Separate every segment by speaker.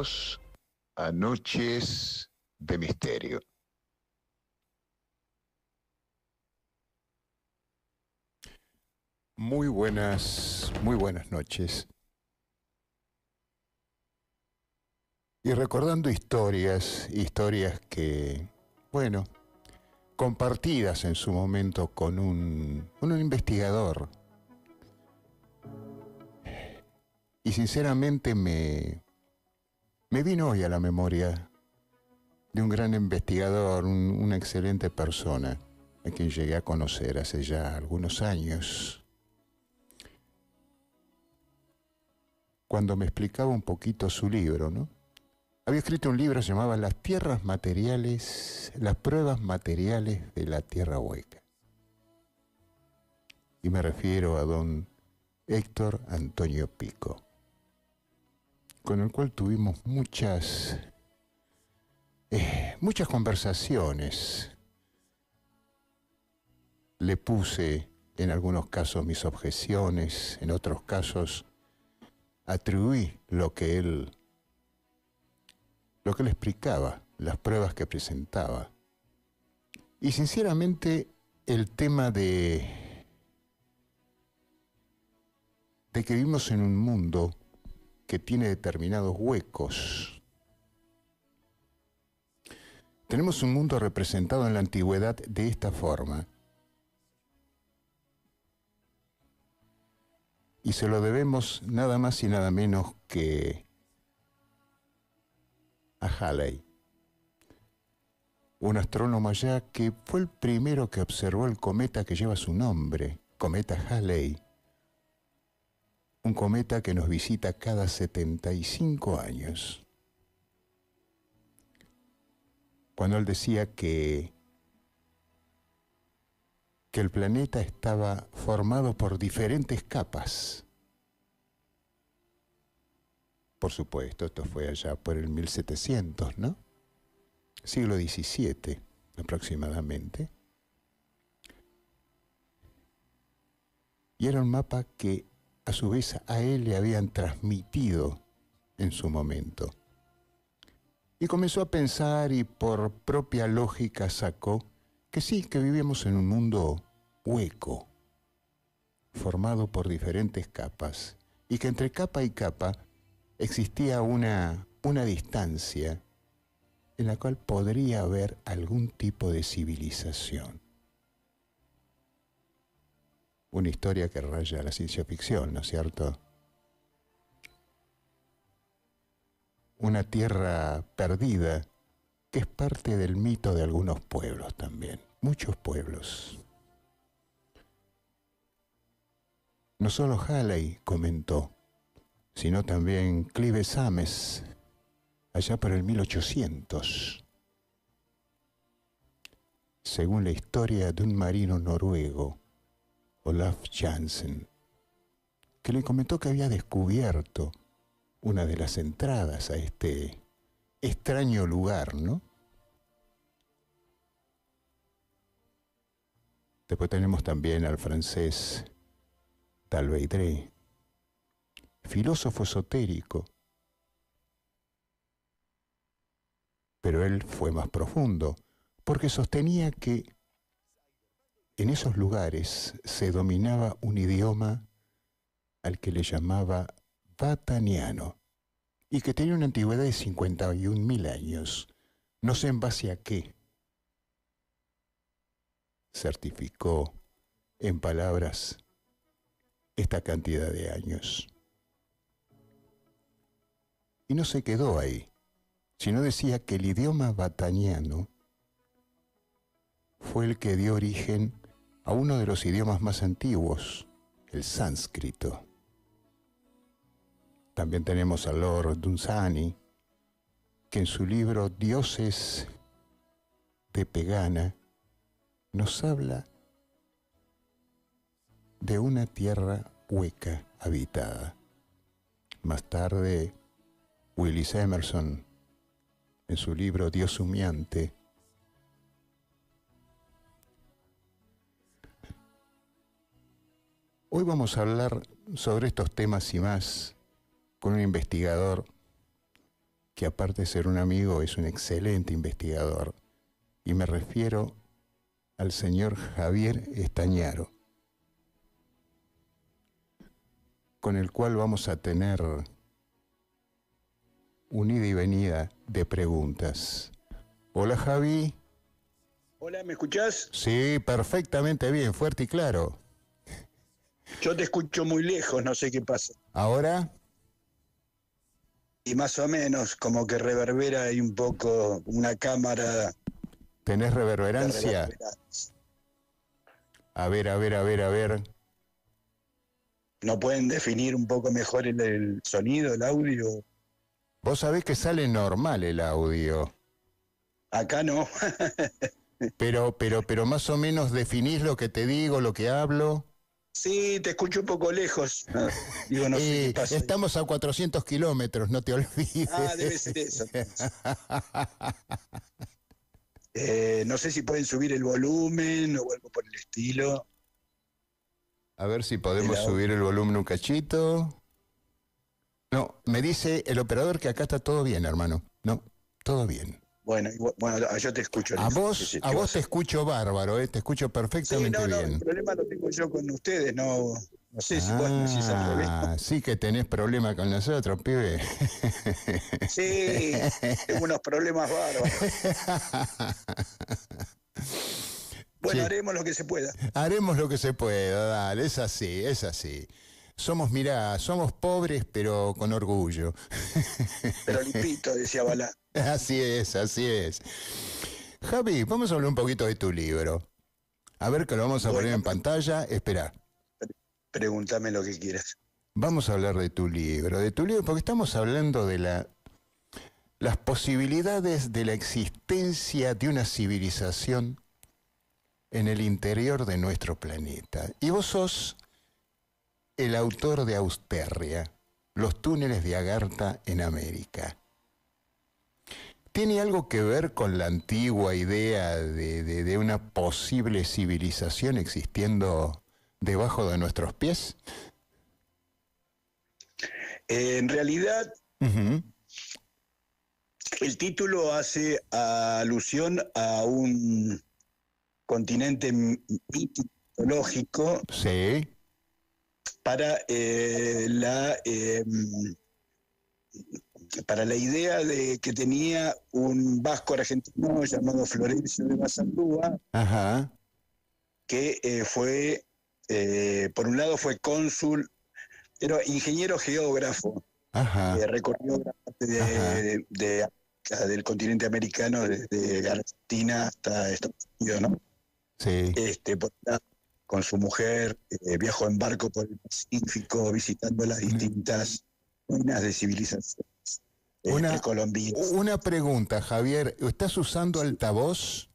Speaker 1: Bienvenidos a Noches de Misterio.
Speaker 2: Muy buenas noches. Y recordando historias que, bueno, compartidas en su momento con un investigador. Y sinceramente me vino hoy a la memoria de un gran investigador, una excelente persona, a quien llegué a conocer hace ya algunos años, cuando me explicaba un poquito su libro, ¿no? Había escrito un libro que se llamaba Las pruebas materiales de la Tierra Hueca. Y me refiero a don Héctor Antonio Pico, con el cual tuvimos muchas conversaciones. Le puse en algunos casos mis objeciones, en otros casos atribuí lo que él explicaba, las pruebas que presentaba. Y sinceramente el tema de que vivimos en un mundo que tiene determinados huecos. Tenemos un mundo representado en la antigüedad de esta forma. Y se lo debemos nada más y nada menos que a Halley, un astrónomo allá que fue el primero que observó el cometa que lleva su nombre, cometa Halley, un cometa que nos visita cada 75 años. Cuando él decía que el planeta estaba formado por diferentes capas. Por supuesto, esto fue allá por el 1700, ¿no? Siglo XVII aproximadamente. Y era un mapa que a su vez a él le habían transmitido en su momento. Y comenzó a pensar y por propia lógica sacó que sí, que vivíamos en un mundo hueco, formado por diferentes capas, y que entre capa y capa existía una distancia en la cual podría haber algún tipo de civilización. Una historia que raya la ciencia ficción, ¿no es cierto? Una tierra perdida que es parte del mito de algunos pueblos también, muchos pueblos. No solo Halley comentó, sino también Clive Sames, allá por el 1800, según la historia de un marino noruego, Olaf Jansen, que le comentó que había descubierto una de las entradas a este extraño lugar, ¿no? Después tenemos también al francés Talveydré, filósofo esotérico, pero él fue más profundo, porque sostenía que en esos lugares se dominaba un idioma al que le llamaba vataniano, y que tenía una antigüedad de 51.000 años. No sé en base a qué certificó en palabras esta cantidad de años. Y no se quedó ahí, sino decía que el idioma vataniano fue el que dio origen a uno de los idiomas más antiguos, el sánscrito. También tenemos a Lord Dunsany, que en su libro Dioses de Pegana nos habla de una tierra hueca habitada. Más tarde, Willis Emerson, en su libro Dios humeante, hoy vamos a hablar sobre estos temas y más con un investigador que aparte de ser un amigo es un excelente investigador. Y me refiero al señor Javier Estañaro, con el cual vamos a tener un ida y venida de preguntas. Hola, Javi.
Speaker 3: Hola, ¿me escuchás?
Speaker 2: Sí, perfectamente bien, fuerte y claro.
Speaker 3: Yo te escucho muy lejos, no sé qué pasa.
Speaker 2: ¿Ahora?
Speaker 3: Y más o menos, como que reverbera ahí un poco una cámara
Speaker 2: ¿Tenés
Speaker 3: de
Speaker 2: reverberancia?
Speaker 3: reverberancia.
Speaker 2: A ver, a ver, a ver, a ver.
Speaker 3: ¿No pueden definir un poco mejor el sonido, el audio?
Speaker 2: Vos sabés que sale normal el audio,
Speaker 3: Acá no.
Speaker 2: pero más o menos definís lo que te digo, lo que hablo.
Speaker 3: Sí, te escucho un poco lejos. No, digo, no sé qué pasa ahí.
Speaker 2: Estamos a 400 kilómetros, no te olvides.
Speaker 3: Ah, debe ser eso. No sé si pueden subir el volumen o algo por el estilo.
Speaker 2: A ver si
Speaker 3: El
Speaker 2: podemos
Speaker 3: audio.
Speaker 2: subir el volumen un cachito. No, me dice el operador que acá está todo bien, hermano. No, todo bien.
Speaker 3: Bueno, yo te escucho
Speaker 2: A
Speaker 3: lejos.
Speaker 2: vos, a vos te escucho bárbaro, te escucho
Speaker 3: Sí,
Speaker 2: perfectamente
Speaker 3: no, el
Speaker 2: bien.
Speaker 3: problema lo tengo yo con ustedes, no sé si, bueno, si es al revés.
Speaker 2: Sí que tenés problema con nosotros, pibe.
Speaker 3: Sí, tengo unos problemas bárbaros. Bueno,
Speaker 2: Sí,
Speaker 3: haremos lo que se pueda.
Speaker 2: haremos lo que se pueda, dale, es así, es así. Mirá, somos pobres, pero con orgullo.
Speaker 3: Pero limpito, decía Balá.
Speaker 2: Así es, así es. Javi, vamos a hablar un poquito de tu libro. A ver que lo vamos a poner
Speaker 3: Bueno,
Speaker 2: en pantalla. Espera,
Speaker 3: pregúntame lo que quieras.
Speaker 2: vamos a hablar de tu libro, porque estamos hablando de las posibilidades de la existencia de una civilización en el interior de nuestro planeta. Y vos sos el autor de Austerria, los túneles de Agartha en América. ¿Tiene algo que ver con la antigua idea de una posible civilización existiendo debajo de nuestros pies?
Speaker 3: En realidad,
Speaker 2: Uh-huh.
Speaker 3: el título hace alusión a un continente mitológico
Speaker 2: Sí.
Speaker 3: para para la idea de que tenía un vasco argentino llamado Florencio de Basaldúa,
Speaker 2: Ajá.
Speaker 3: que por un lado fue cónsul, era ingeniero geógrafo,
Speaker 2: Ajá.
Speaker 3: recorrió gran parte
Speaker 2: Ajá.
Speaker 3: del continente americano, desde Argentina hasta Estados Unidos, ¿no?
Speaker 2: Sí.
Speaker 3: Con su mujer, viajó en barco por el Pacífico, visitando las distintas ruinas de civilizaciones precolombinas.
Speaker 2: Una pregunta, Javier. ¿Estás usando altavoz?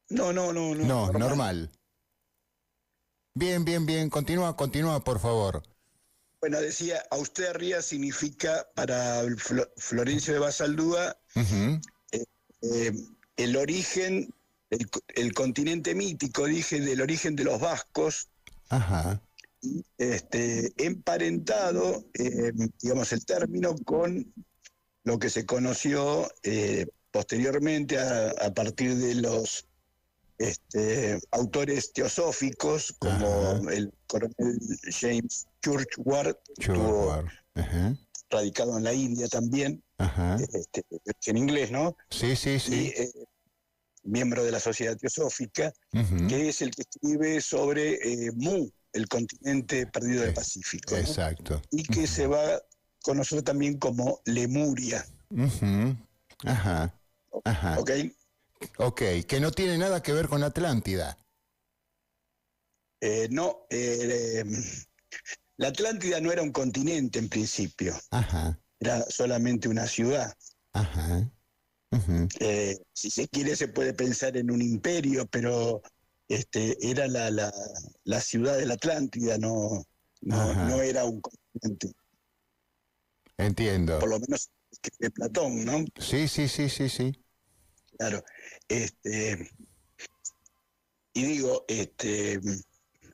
Speaker 3: No,
Speaker 2: No,
Speaker 3: normal.
Speaker 2: normal. Bien, bien, bien. Continúa, por favor.
Speaker 3: Bueno, decía, Austerria significa para Florencio de Basaldúa
Speaker 2: Uh-huh.
Speaker 3: eh, el origen, el continente mítico, dije, del origen de los vascos,
Speaker 2: Ajá.
Speaker 3: emparentado, digamos, el término con lo que se conoció posteriormente a partir de los autores teosóficos, como
Speaker 2: Ajá.
Speaker 3: el coronel James Churchward, que estuvo
Speaker 2: Sure. Ajá.
Speaker 3: radicado en la India también,
Speaker 2: Ajá.
Speaker 3: en inglés, ¿no?
Speaker 2: Sí, sí,
Speaker 3: Y
Speaker 2: sí.
Speaker 3: miembro de la Sociedad Teosófica,
Speaker 2: Uh-huh.
Speaker 3: que es el que escribe sobre Mu, el continente perdido del Pacífico, ¿no?
Speaker 2: Exacto.
Speaker 3: Y que se va a conocer también como Lemuria.
Speaker 2: Uh-huh. Ajá. Ajá.
Speaker 3: ¿Ok?
Speaker 2: Ok, que no tiene nada que ver con Atlántida.
Speaker 3: No, la Atlántida no era un continente en principio,
Speaker 2: Ajá.
Speaker 3: era solamente una ciudad.
Speaker 2: Ajá. Uh-huh.
Speaker 3: Si se quiere se puede pensar en un imperio, pero era la ciudad de la Atlántida, no era un continente.
Speaker 2: Entiendo.
Speaker 3: Por lo menos de Platón, ¿no?
Speaker 2: Sí, sí, sí, sí, sí.
Speaker 3: Claro. Y digo,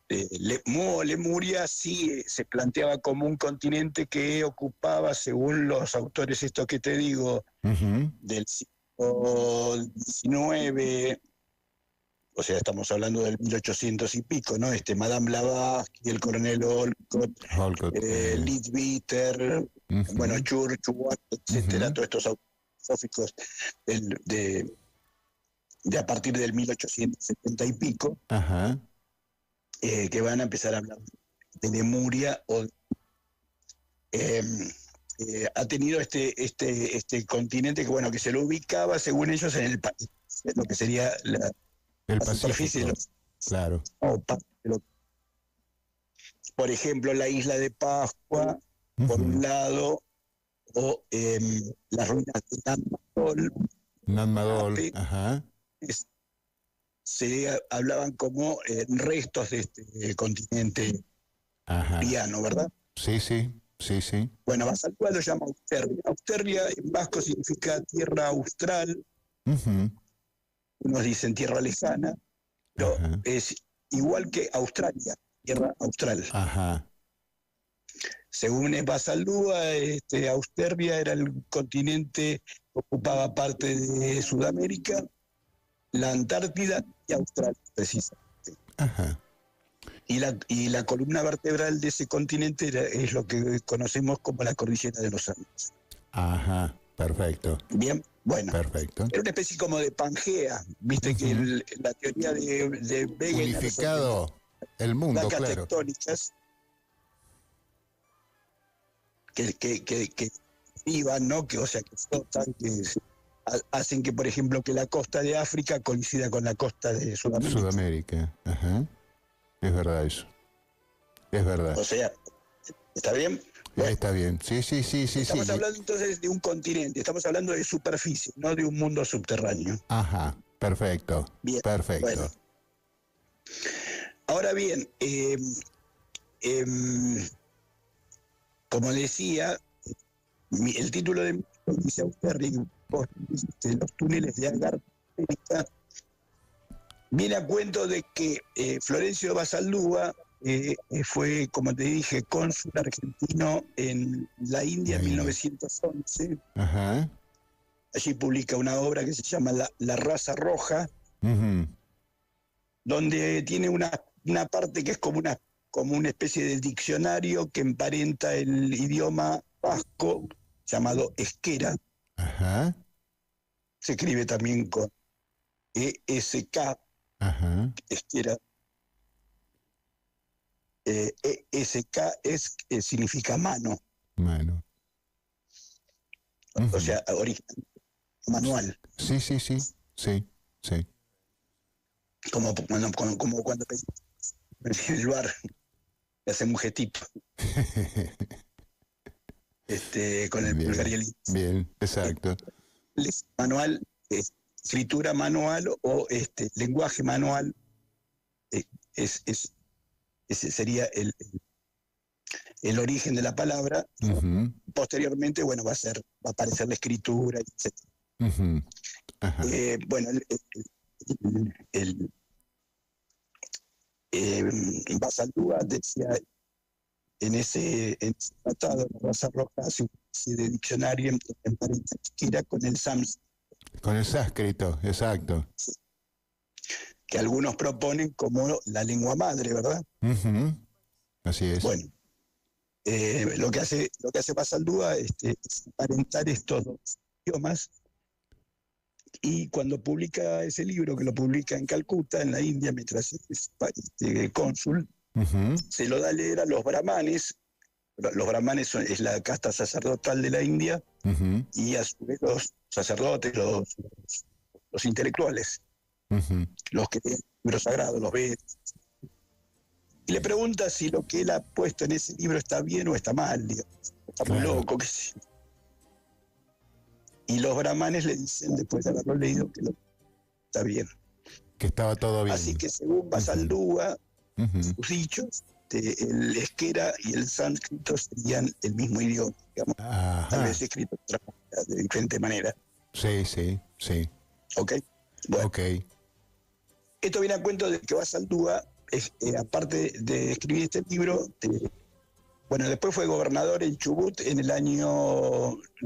Speaker 3: Lemuria sí se planteaba como un continente que ocupaba, según los autores estos que te digo, del siglo XIX, o sea, estamos hablando del 1800 y pico, ¿no? Madame Blavatsky, el coronel Olcott, Leadbeater, bueno, Church, Watt, etcétera, todos estos autores filosóficos de a partir del 1870 y pico, que van a empezar a hablar de Lemuria ha tenido este continente que, bueno, que se lo ubicaba, según ellos, en lo que sería la superficie de los,
Speaker 2: claro.
Speaker 3: Por ejemplo, la isla de Pascua, por un lado, o las ruinas de
Speaker 2: Nanmadol,
Speaker 3: se hablaban como restos de este continente piano, ¿verdad?
Speaker 2: Sí.
Speaker 3: Bueno, Basalúa lo llama Austerlia. Austerlia en vasco significa tierra austral, unos dicen tierra lejana, pero es igual que Australia, tierra austral. Según Basalúa, Austerlia era el continente que ocupaba parte de Sudamérica, la Antártida y Australia, precisamente. Y la columna vertebral de ese continente es lo que conocemos como la cordillera de los Andes.
Speaker 2: Perfecto.
Speaker 3: Bien, bueno.
Speaker 2: Perfecto.
Speaker 3: Era una especie como de Pangea, viste que la teoría de Wegener,
Speaker 2: unificado el mundo,
Speaker 3: placas
Speaker 2: claro.
Speaker 3: tectónicas que iban, ¿no? Que, o sea, que flotan, que hacen que, por ejemplo, que la costa de África coincida con la costa de Sudamérica.
Speaker 2: Es verdad eso. Es verdad.
Speaker 3: O sea, ¿está bien? Bueno,
Speaker 2: está bien. Sí.
Speaker 3: Estamos hablando entonces de un continente, estamos hablando de superficie, no de un mundo subterráneo.
Speaker 2: Perfecto.
Speaker 3: Bien,
Speaker 2: perfecto.
Speaker 3: Bueno. Ahora bien, como decía, el título de mi libro dice Austerlitz, los túneles de Agar, viene a cuento de que Florencio Basaldúa fue, como te dije, cónsul argentino en la India en 1911. Allí publica una obra que se llama La raza roja, donde tiene una parte que es como una especie de diccionario que emparenta el idioma vasco, llamado esquera. Se escribe también con ESK, esquera. ESK significa mano. O sea, origen manual.
Speaker 2: Sí.
Speaker 3: Como cuando en el bar le hacen un jetito. Con el pulgar y el índice. Bien,
Speaker 2: exacto.
Speaker 3: Manual, escritura manual o lenguaje manual, ese sería el origen de la palabra. Posteriormente, bueno, va a aparecer la escritura, etc. Bueno, Basaldúa decía en ese tratado, la raza roja hace una especie de diccionario emparenta esquera con el sánscrito.
Speaker 2: Con el sánscrito, exacto.
Speaker 3: Sí. Que algunos proponen como la lengua madre, ¿verdad?
Speaker 2: Así es.
Speaker 3: Bueno, lo que hace Basaldúa es emparentar estos dos idiomas, y cuando publica ese libro, que lo publica en Calcuta, en la India, mientras es cónsul, se lo da a leer a los brahmanes. Los brahmanes es la casta sacerdotal de la India, y a su vez los sacerdotes, los intelectuales, los que leen libros sagrados, los Vedas. Y le pregunta si lo que él ha puesto en ese libro está bien o está mal, digamos. Está muy loco, qué sé yo. Y los brahmanes le dicen, después de haberlo leído, que está bien.
Speaker 2: Que estaba todo bien.
Speaker 3: Así que según Basaldúa, sus dichos, el esquera y el sánscrito serían el mismo idioma, digamos. Tal vez escrito de diferente manera.
Speaker 2: Sí.
Speaker 3: ¿Ok? Bueno. Esto viene a cuento de que Basaldúa aparte de escribir este libro, bueno, después fue gobernador en Chubut en la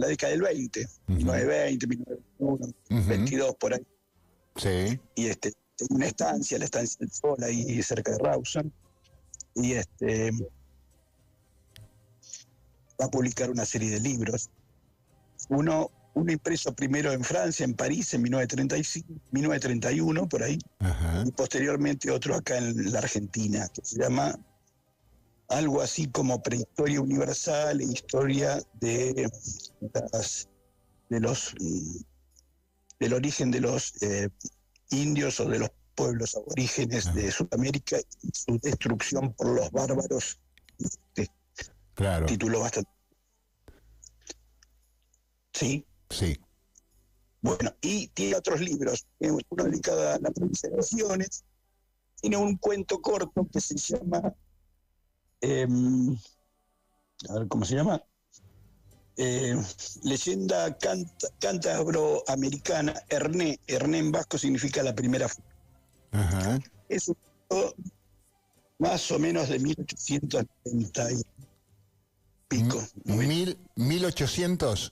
Speaker 3: década del 20, 1920, 1921, 22 por ahí.
Speaker 2: Sí.
Speaker 3: Y tenía una estancia, la estancia del Sol, ahí cerca de Rawson. Y va a publicar una serie de libros. Uno impreso primero en Francia, en París, en 1931, por ahí.
Speaker 2: Ajá.
Speaker 3: Y posteriormente otro acá en la Argentina, que se llama algo así como Prehistoria Universal e Historia del origen de los indios o de los pueblos aborígenes de Sudamérica y su destrucción por los bárbaros.
Speaker 2: Claro.
Speaker 3: Título bastante. Sí.
Speaker 2: Sí.
Speaker 3: Bueno, y tiene otros libros, uno dedicado a la provincia de Misiones. Tiene un cuento corto que se llama, a ver cómo se llama, Leyenda Cántabro-Americana, Herné en vasco significa la primera.
Speaker 2: Ajá.
Speaker 3: Es un cuento más o menos de 1890 y pico.
Speaker 2: 1800.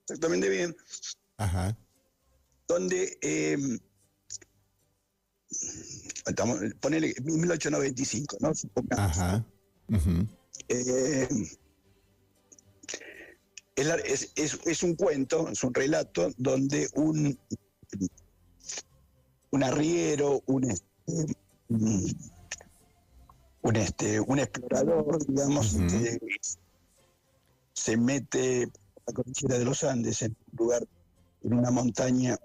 Speaker 3: Exactamente bien.
Speaker 2: Ajá.
Speaker 3: Donde ponele 1895, ¿no? Supongamos.
Speaker 2: Ajá. Uh-huh.
Speaker 3: Es un cuento, es un relato donde un arriero, un explorador, digamos, se mete a la cordillera de los Andes en un lugar, en una montaña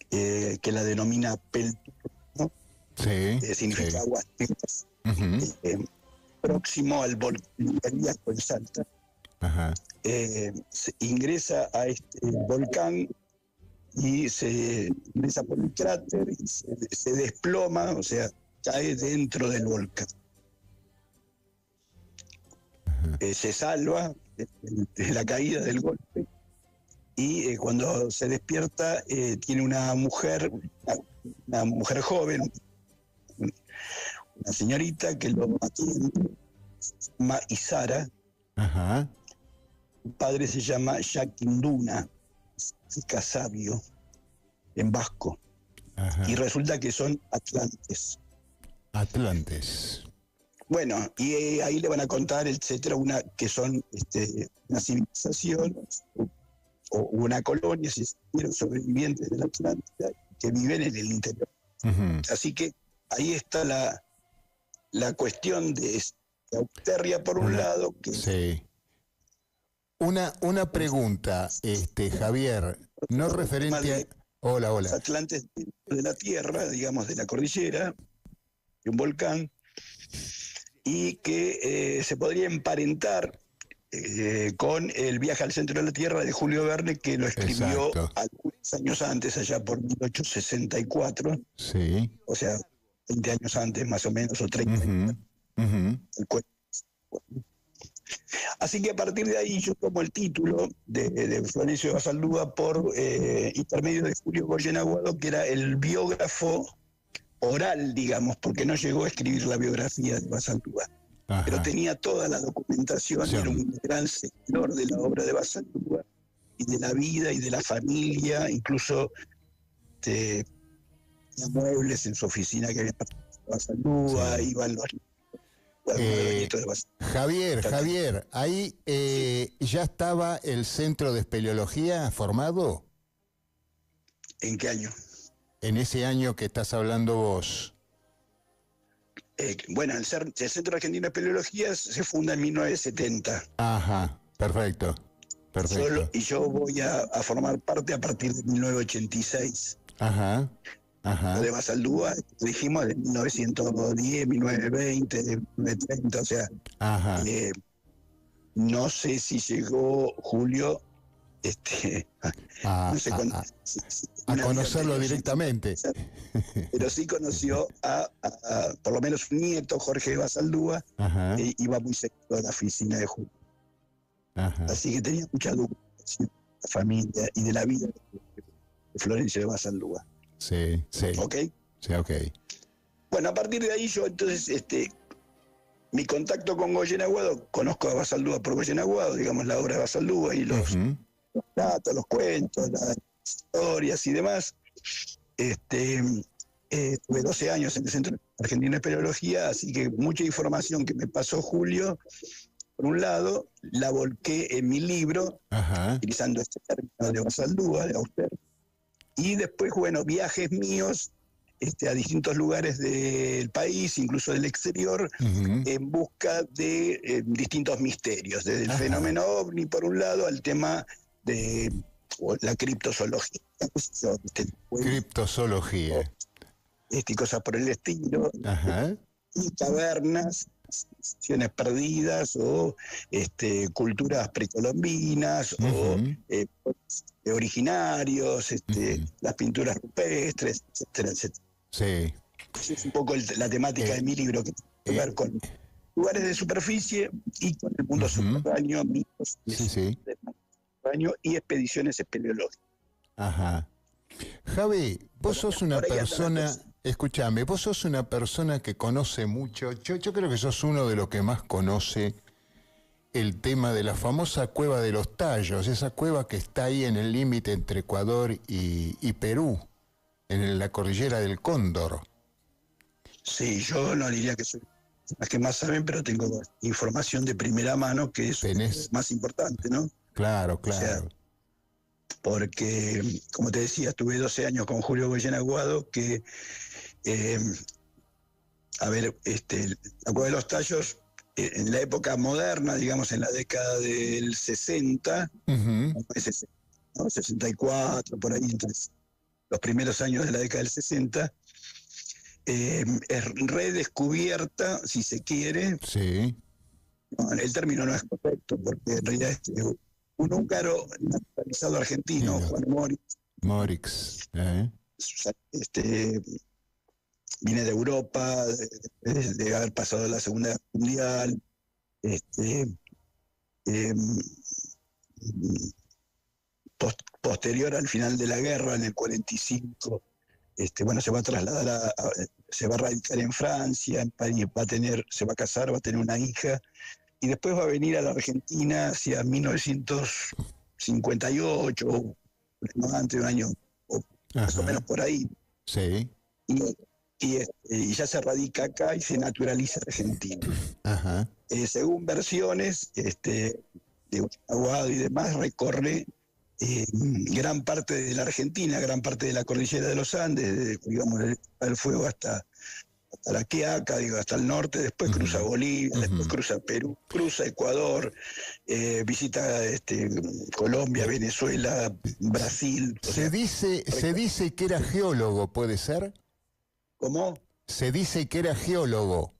Speaker 3: que la denomina Peltur, ¿no?
Speaker 2: Sí.
Speaker 3: Significa
Speaker 2: sí.
Speaker 3: aguas negras, próximo al volcán Iliariaco en Salta.
Speaker 2: Ajá.
Speaker 3: Se ingresa a este volcán y se ingresa por el cráter y se desploma, o sea, cae dentro del volcán. Se salva de la caída del golpe y cuando se despierta tiene una mujer joven, una señorita que lo atiende, se llama Isara.
Speaker 2: Ajá.
Speaker 3: Su padre se llama Yaquinduna, significa sabio en vasco.
Speaker 2: Ajá.
Speaker 3: Y resulta que son atlantes.
Speaker 2: Atlantes.
Speaker 3: Bueno, y ahí le van a contar, etcétera, que son una civilización o una colonia, si se quieren, sobrevivientes de la Atlántida que viven en el interior. Así que ahí está la cuestión de Austerria por un lado. Que
Speaker 2: sí. Una pregunta, Javier, no referente a... Hola.
Speaker 3: Los atlantes de la tierra, digamos, de la cordillera, de un volcán, y que se podría emparentar con el viaje al centro de la Tierra de Julio Verne, que lo escribió algunos años antes, allá por 1864.
Speaker 2: Sí.
Speaker 3: O sea, 20 años antes, más o menos, o 30 años. Así que a partir de ahí yo tomo el título de Florencio de Basaldúa por intermedio de Julio Goyen Aguado, que era el biógrafo oral, digamos, porque no llegó a escribir la biografía de Basaldúa. Ajá. Pero tenía toda la documentación, sí. Era un gran seguidor de la obra de Basaldúa y de la vida y de la familia, incluso tenía muebles en su oficina que había participado de Basaldúa, sí. Iban los
Speaker 2: Javier, ahí ¿ya estaba el centro de espeleología formado?
Speaker 3: ¿En qué año?
Speaker 2: En ese año que estás hablando vos.
Speaker 3: Bueno, el Centro Argentino de Espeleología se funda en 1970.
Speaker 2: Ajá, perfecto.
Speaker 3: Yo voy a formar parte a partir de 1986.
Speaker 2: Ajá.
Speaker 3: Lo de Basaldúa, dijimos, de 1910, 1920, 1930, o sea, no sé si llegó Julio no sé
Speaker 2: a conocerlo directamente.
Speaker 3: Pero sí conoció a por lo menos un nieto, Jorge Basaldúa, que iba muy seguido a la oficina de Julio. Así que tenía mucha documentación de la familia y de la vida de Florencio de Basaldúa.
Speaker 2: Sí.
Speaker 3: ¿Ok?
Speaker 2: Sí, ok.
Speaker 3: Bueno, a partir de ahí yo entonces, mi contacto con Goyen Aguado, conozco a Basaldúa por Goyen Aguado, digamos la obra de Basaldúa y los datos, los cuentos, las historias y demás. Tuve 12 años en el Centro Argentino de Espeleología, así que mucha información que me pasó Julio, por un lado, la volqué en mi libro, utilizando este término de Basaldúa, de Auster, y después, bueno, viajes míos a distintos lugares del país, incluso del exterior, en busca de distintos misterios, desde el fenómeno ovni, por un lado, al tema de la criptozoología.
Speaker 2: Criptozoología.
Speaker 3: Y cosas por el estilo, y cavernas, civilizaciones perdidas, o culturas precolombinas, o originarios, las pinturas rupestres, etcétera, etcétera.
Speaker 2: Sí.
Speaker 3: Esa es un poco la temática de mi libro, que tiene que ver con lugares de superficie y con el mundo subterráneo, mitos subterráneo y expediciones espeleológicas.
Speaker 2: Javi, vos sos una persona, escúchame, vos sos una persona que conoce mucho, yo creo que sos uno de los que más conoce el tema de la famosa cueva de los Tallos, esa cueva que está ahí en el límite entre Ecuador y Perú, en la cordillera del Cóndor.
Speaker 3: Sí, yo no diría que soy las que más saben, pero tengo información de primera mano, que es más importante, ¿no?
Speaker 2: Claro.
Speaker 3: O sea, porque, como te decía, estuve 12 años con Julio Goyen Aguado, que, la Cueva de los Tallos, en la época moderna, digamos, en la década del 60, 64, por ahí, entonces, los primeros años de la década del 60, es redescubierta, si se quiere.
Speaker 2: Sí.
Speaker 3: No, el término no es correcto, porque en realidad un húngaro naturalizado argentino, Juan
Speaker 2: Morix.
Speaker 3: Viene de Europa, de haber pasado la Segunda Guerra Mundial, posterior al final de la guerra, en el 45, se va a trasladar se va a radicar en Francia, en París, se va a casar, va a tener una hija, y después va a venir a la Argentina hacia 1958, antes de un año, o más o menos por ahí.
Speaker 2: Sí.
Speaker 3: Y ya se radica acá y se naturaliza argentino. Según versiones de Aguado y demás, recorre gran parte de la Argentina, gran parte de la cordillera de los Andes, digamos, el fuego hasta la Quiaca, hasta el norte, después cruza Bolivia, después cruza Perú, cruza Ecuador, visita Colombia, Venezuela, Brasil.
Speaker 2: Se dice que era geólogo, ¿puede ser?
Speaker 3: ¿Cómo?
Speaker 2: Se dice que era geólogo.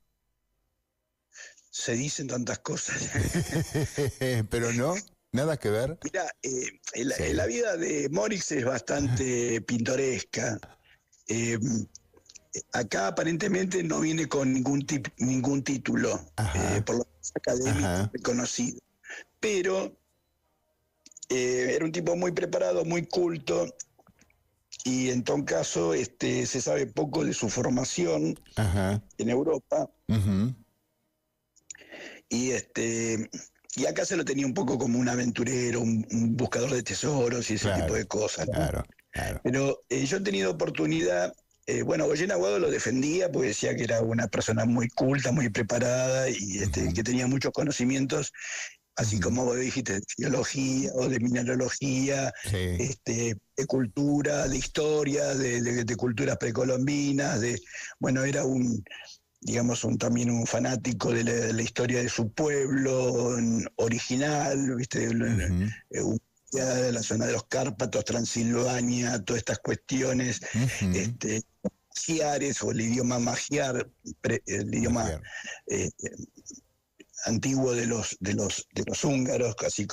Speaker 3: Se dicen tantas cosas.
Speaker 2: Pero no, nada que ver.
Speaker 3: Mira, la vida de Morix es bastante pintoresca. Acá aparentemente no viene con ningún título, por lo menos académico reconocido. Pero era un tipo muy preparado, muy culto, y en todo caso se sabe poco de su formación en Europa. Y acá se lo tenía un poco como un aventurero, un buscador de tesoros y ese tipo de cosas, ¿no?
Speaker 2: Claro.
Speaker 3: Pero yo he tenido oportunidad. Goyen Aguado lo defendía porque decía que era una persona muy culta, muy preparada y que tenía muchos conocimientos, así como vos dijiste, de geología o de mineralogía, de cultura, de historia, de culturas precolombinas, era también un fanático de la historia de su pueblo original, ¿viste? De la zona de los Cárpatos, Transilvania, todas estas cuestiones, magiares, o el idioma magiar, el idioma antiguo de los húngaros, casi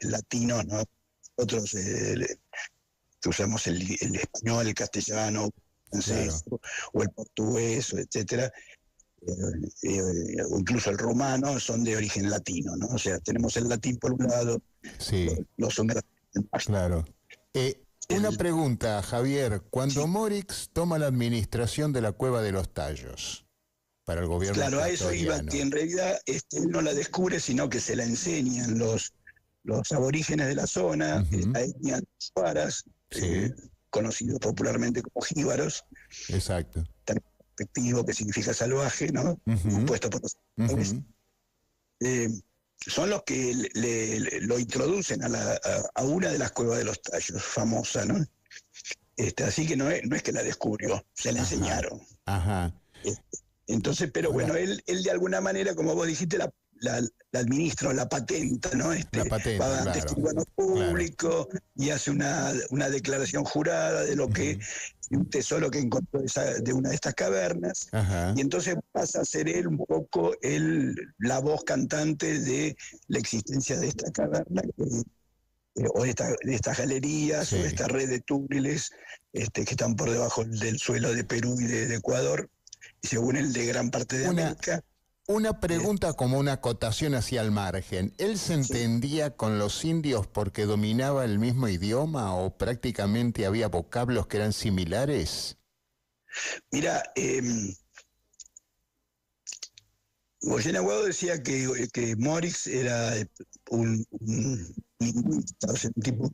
Speaker 3: latinos, ¿no? Nosotros que usamos el español, el castellano, francés, o el portugués, etcétera, o incluso el romano, son de origen latino, ¿no? O sea, tenemos el latín por un lado, los húngaros.
Speaker 2: Claro. Una
Speaker 3: el-
Speaker 2: pregunta, Javier. Cuando
Speaker 3: sí,
Speaker 2: Morix toma la administración de la Cueva de los Tallos para el gobierno
Speaker 3: claro, a eso iba, que
Speaker 2: castoriano.
Speaker 3: en realidad él no la descubre, sino que se la enseñan los aborígenes de la zona,
Speaker 2: Ujú.
Speaker 3: la etnia de los Huaras,
Speaker 2: Sí,
Speaker 3: conocidos popularmente como jíbaros,
Speaker 2: exacto.
Speaker 3: también despectivo, que significa salvaje, ¿no?
Speaker 2: Ujú,
Speaker 3: Compuesto por los árabes.
Speaker 2: ujú.
Speaker 3: eh, son los que lo introducen a una de las cuevas de los tallos, famosa, ¿no? Así que no es que la descubrió, se la
Speaker 2: Ajá,
Speaker 3: enseñaron.
Speaker 2: ajá.
Speaker 3: Eh, Entonces, pero bueno,
Speaker 2: Ahora,
Speaker 3: él de alguna manera, como vos dijiste, la administra o la patenta, ¿no?
Speaker 2: la patente,
Speaker 3: Va ante
Speaker 2: claro,
Speaker 3: escribano
Speaker 2: claro.
Speaker 3: público y hace una declaración jurada de lo que,
Speaker 2: Ujú.
Speaker 3: un tesoro que encontró de una de estas cavernas,
Speaker 2: Ajá,
Speaker 3: y entonces pasa a ser él un poco la voz cantante de la existencia de esta caverna, o de estas galerías, o de
Speaker 2: sí.
Speaker 3: esta red de túneles que están por debajo del suelo de Perú y de Ecuador, y según él de gran parte de
Speaker 2: Una,
Speaker 3: América.
Speaker 2: una
Speaker 3: eh,
Speaker 2: pregunta como una acotación hacia el margen. ¿Él se
Speaker 3: sí.
Speaker 2: entendía con los indios porque dominaba el mismo idioma o prácticamente había vocablos que eran similares?
Speaker 3: Mira, Goyen Aguado decía que Morix era un lingüista, o sea, un tipo,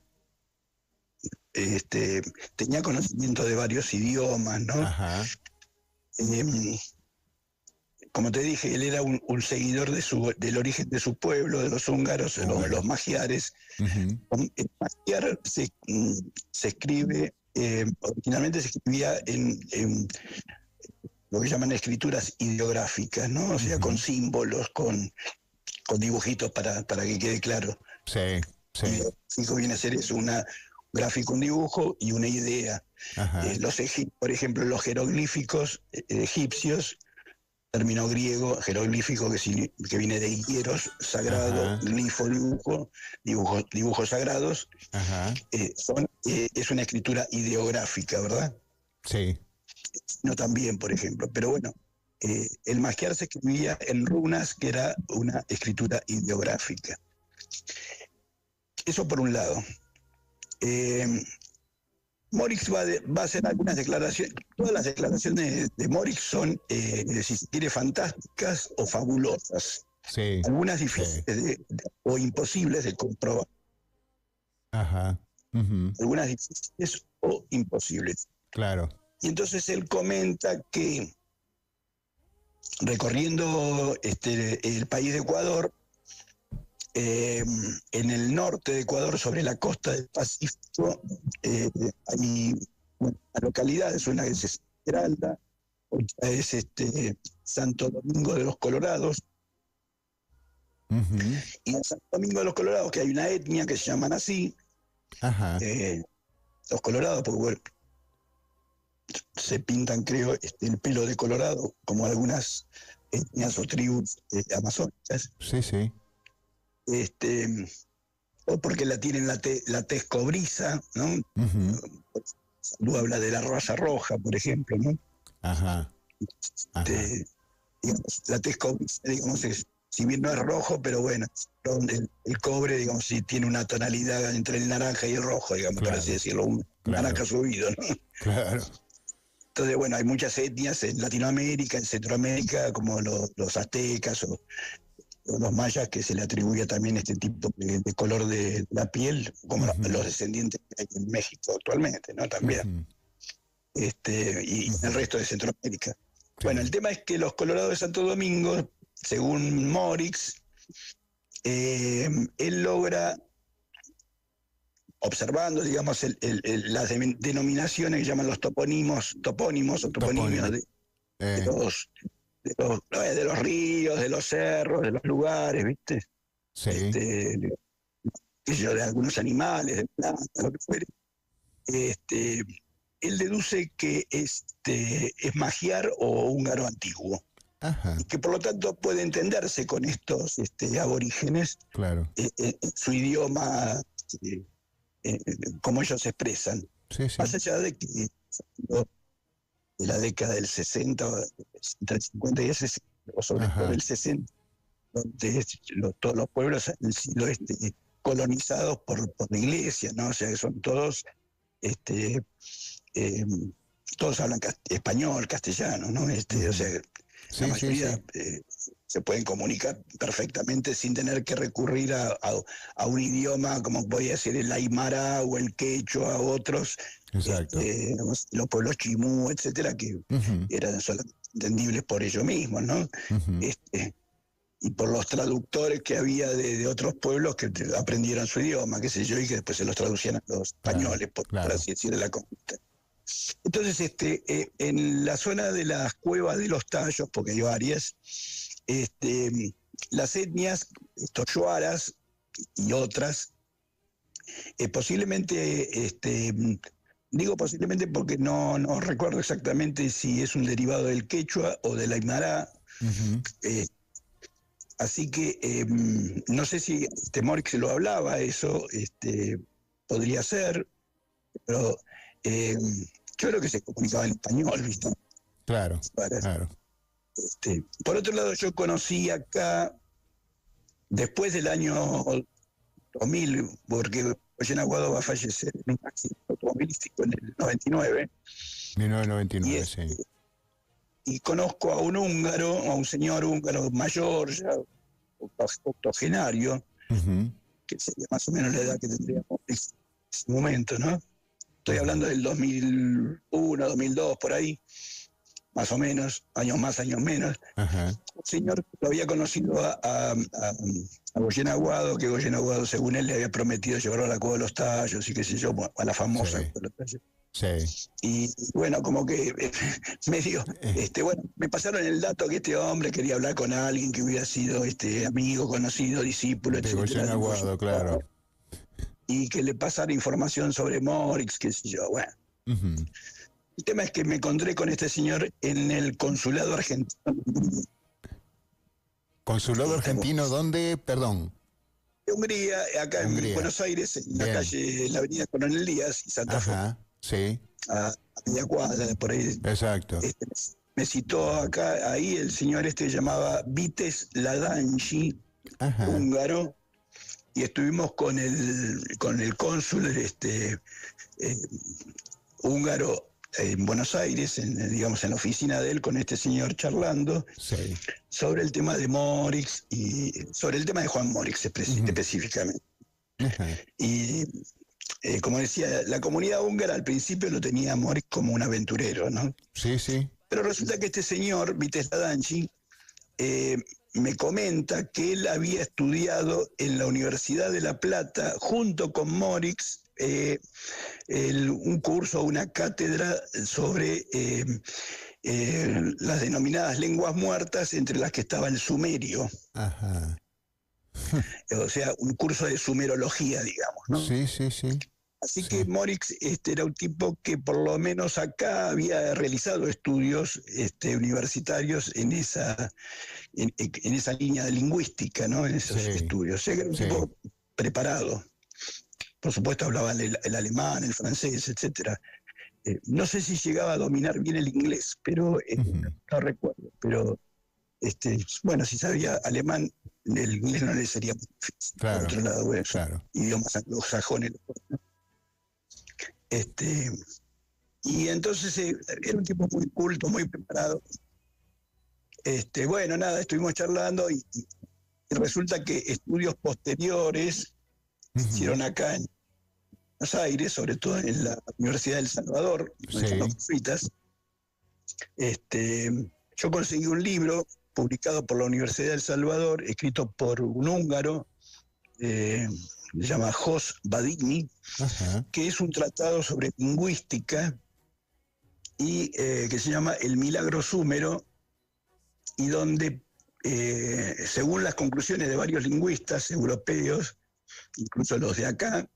Speaker 3: tenía conocimiento de varios idiomas, ¿no?
Speaker 2: Ajá.
Speaker 3: Em, Como te dije, él era un seguidor del origen de su pueblo, de los húngaros, los
Speaker 2: Húngaro.
Speaker 3: magiares.
Speaker 2: Ujú,
Speaker 3: El magiar se escribe, originalmente se escribía en lo que llaman escrituras ideográficas, ¿no? O sea, con
Speaker 2: ujú.
Speaker 3: símbolos, con dibujitos para que quede claro.
Speaker 2: Sí, sí.
Speaker 3: Ideográfico viene a ser eso, un gráfico, un dibujo y una idea.
Speaker 2: Ajá,
Speaker 3: Por ejemplo, los jeroglíficos egipcios, término griego, jeroglífico que viene de hieros, sagrado,
Speaker 2: ajá,
Speaker 3: glifo, dibujos sagrados,
Speaker 2: ajá.
Speaker 3: es una escritura ideográfica, ¿verdad?
Speaker 2: Sí.
Speaker 3: No también, por ejemplo. Pero bueno, el masquiar se escribía en runas, que era una escritura ideográfica. Eso por un lado. Eh, Morix va a hacer algunas declaraciones. Todas las declaraciones de Morix son, si se quiere, fantásticas o fabulosas.
Speaker 2: Sí,
Speaker 3: Algunas
Speaker 2: sí.
Speaker 3: difíciles o imposibles de comprobar.
Speaker 2: Ajá. Ujú,
Speaker 3: Algunas difíciles o imposibles.
Speaker 2: claro.
Speaker 3: Y entonces él comenta que recorriendo el país de Ecuador, en el norte de Ecuador, sobre la costa del Pacífico, hay una localidad, una que es Esmeralda, otra es Santo Domingo de los Colorados,
Speaker 2: Ujú,
Speaker 3: y en Santo Domingo de los Colorados, que hay una etnia que se llaman así,
Speaker 2: ajá.
Speaker 3: eh, los colorados, porque bueno, se pintan, creo, el pelo de colorado, como algunas etnias o tribus amazónicas,
Speaker 2: Sí, sí.
Speaker 3: este, o porque la tienen la tez cobriza, ¿no?
Speaker 2: Ujú,
Speaker 3: Salud habla de la raza roja, por ejemplo, ¿no?
Speaker 2: ajá, ajá.
Speaker 3: Este, digamos, la tez cobriza, digamos, si bien no es rojo, pero bueno, el cobre, digamos, sí tiene una tonalidad entre el naranja y el rojo, digamos, por así
Speaker 2: Claro,
Speaker 3: decirlo, un
Speaker 2: claro,
Speaker 3: naranja subido, ¿no?
Speaker 2: claro.
Speaker 3: Entonces, bueno, hay muchas etnias en Latinoamérica, en Centroamérica, como los aztecas o los mayas, que se le atribuye también este tipo de color de la piel, como
Speaker 2: Ujú,
Speaker 3: los descendientes que hay en México actualmente, ¿no? También.
Speaker 2: ujú,
Speaker 3: Y en el
Speaker 2: ujú.
Speaker 3: resto de Centroamérica. Bueno, el
Speaker 2: Sí.
Speaker 3: tema es que los Colorados de Santo Domingo, según Morix, él logra, observando, digamos, las denominaciones que llaman los topónimos o toponimios
Speaker 2: Topónimo.
Speaker 3: de
Speaker 2: Eh,
Speaker 3: los, de los ríos, de los cerros, de los lugares, ¿viste?
Speaker 2: sí.
Speaker 3: Este, de algunos animales, de plantas, lo que fuere. Este, Él deduce que es magiar o húngaro antiguo,
Speaker 2: Ajá,
Speaker 3: y que por lo tanto puede entenderse con estos aborígenes,
Speaker 2: claro.
Speaker 3: su idioma, eh, eh, como ellos se expresan.
Speaker 2: Sí,
Speaker 3: Más
Speaker 2: sí.
Speaker 3: allá de que de la década del 60, entre el 50 y el 60, o sobre todo
Speaker 2: Ajá.
Speaker 3: el 60, donde todos los pueblos han sido colonizados por la iglesia, ¿no? O sea, que son todos este, eh, todos hablan español, castellano, ¿no? O sea,
Speaker 2: Sí,
Speaker 3: la
Speaker 2: sí,
Speaker 3: mayoría
Speaker 2: sí.
Speaker 3: se pueden comunicar perfectamente sin tener que recurrir a un idioma como podía ser el aymara o el quechua, otros,
Speaker 2: Exacto.
Speaker 3: los pueblos chimú, etcétera, que
Speaker 2: Ujú,
Speaker 3: eran solamente entendibles por ellos mismos, ¿no?
Speaker 2: ujú.
Speaker 3: Y por los traductores que había de otros pueblos que aprendieran su idioma, qué sé yo, y que después se los traducían a los
Speaker 2: Claro,
Speaker 3: españoles, por
Speaker 2: claro.
Speaker 3: así decirlo, de la conquista. Entonces, en la zona de las cuevas de los tallos, porque hay varias, las etnias, estos yuaras y otras, posiblemente, digo posiblemente porque no recuerdo exactamente si es un derivado del quechua o del aymara,
Speaker 2: Ujú.
Speaker 3: eh, así que no sé si Morix se lo hablaba, eso podría ser, pero eh, yo creo que se comunicaba en español, ¿viste?
Speaker 2: Claro, claro.
Speaker 3: Por otro lado, yo conocí acá, después del año 2000, porque Goyen Aguado va a fallecer en un accidente automovilístico en el 99, y,
Speaker 2: 1999,
Speaker 3: es,
Speaker 2: sí.
Speaker 3: y conozco a un húngaro, a un señor húngaro mayor, ya octogenario,
Speaker 2: Ujú,
Speaker 3: que sería más o menos la edad que tendríamos en ese momento, ¿no? Estoy
Speaker 2: ujú.
Speaker 3: hablando del 2001, 2002, por ahí, más o menos, años más, años menos.
Speaker 2: Ajá.
Speaker 3: Un señor que lo había conocido a Goyen Aguado, que Goyen Aguado, según él, le había prometido llevarlo a la Cueva de los Tallos y qué sé yo, a la
Speaker 2: Sí,
Speaker 3: famosa Cueva de los Tallos.
Speaker 2: sí.
Speaker 3: Y bueno, como que medio,
Speaker 2: Eh,
Speaker 3: bueno, me pasaron el dato que este hombre quería hablar con alguien que hubiera sido amigo, conocido, discípulo,
Speaker 2: de
Speaker 3: etcétera,
Speaker 2: Goyen
Speaker 3: de Goyen
Speaker 2: Aguado, claro.
Speaker 3: Aguado, y que le pasara información sobre Morix, qué sé yo. Bueno,
Speaker 2: Ujú.
Speaker 3: el tema es que me encontré con este señor en el consulado argentino
Speaker 2: Consulado
Speaker 3: de
Speaker 2: argentino, ¿dónde? Perdón,
Speaker 3: Hungría, acá en
Speaker 2: Hungría.
Speaker 3: Buenos Aires, en la
Speaker 2: Bien.
Speaker 3: calle, en la avenida Coronel Díaz y Santa Fe,
Speaker 2: Ajá, sí,
Speaker 3: a media cuadra, de por ahí.
Speaker 2: exacto.
Speaker 3: Este, me citó acá, ahí el señor llamaba Vites Ladanchi,
Speaker 2: Ajá,
Speaker 3: húngaro, y estuvimos con el cónsul eh, húngaro en Buenos Aires, digamos en la oficina de él, con este señor charlando
Speaker 2: sí.
Speaker 3: sobre el tema de Morix y sobre el tema de Juan Morix
Speaker 2: Ujú.
Speaker 3: específicamente.
Speaker 2: Ajá,
Speaker 3: Y como decía, la comunidad húngara al principio lo tenía a Morix como un aventurero, ¿no?
Speaker 2: sí, sí.
Speaker 3: Pero resulta que este señor, Vites Ladanchi, eh, me comenta que él había estudiado en la Universidad de La Plata junto con Morix un curso, una cátedra sobre las denominadas lenguas muertas, entre las que estaba el sumerio,
Speaker 2: Ajá.
Speaker 3: o sea, un curso de sumerología, digamos, ¿no?
Speaker 2: Sí, sí, sí.
Speaker 3: Así
Speaker 2: Sí.
Speaker 3: que Morix era un tipo que por lo menos acá había realizado estudios universitarios en esa línea de lingüística, ¿no? En esos
Speaker 2: Sí,
Speaker 3: estudios. O sea, que era un
Speaker 2: sí.
Speaker 3: tipo preparado. Por supuesto hablaba el alemán, el francés, etcétera. No sé si llegaba a dominar bien el inglés, pero
Speaker 2: Ujú.
Speaker 3: no recuerdo. Pero bueno, si sabía alemán, el inglés no le sería muy difícil. Por
Speaker 2: Claro,
Speaker 3: otro lado, bueno, son
Speaker 2: claro.
Speaker 3: idiomas anglosajones. Este, y entonces era un tipo muy culto, muy preparado. Bueno, nada, estuvimos charlando y resulta que estudios posteriores se
Speaker 2: Ujú.
Speaker 3: hicieron acá en Buenos Aires, sobre todo en la Universidad del Salvador, donde están los
Speaker 2: Sí,
Speaker 3: jesuitas. Yo conseguí un libro publicado por la Universidad del Salvador, escrito por un húngaro, se llama Jos Vadigni,
Speaker 2: ajá.
Speaker 3: que es un tratado sobre lingüística y que se llama El Milagro Súmero, y donde, según las conclusiones de varios lingüistas europeos, incluso los de acá,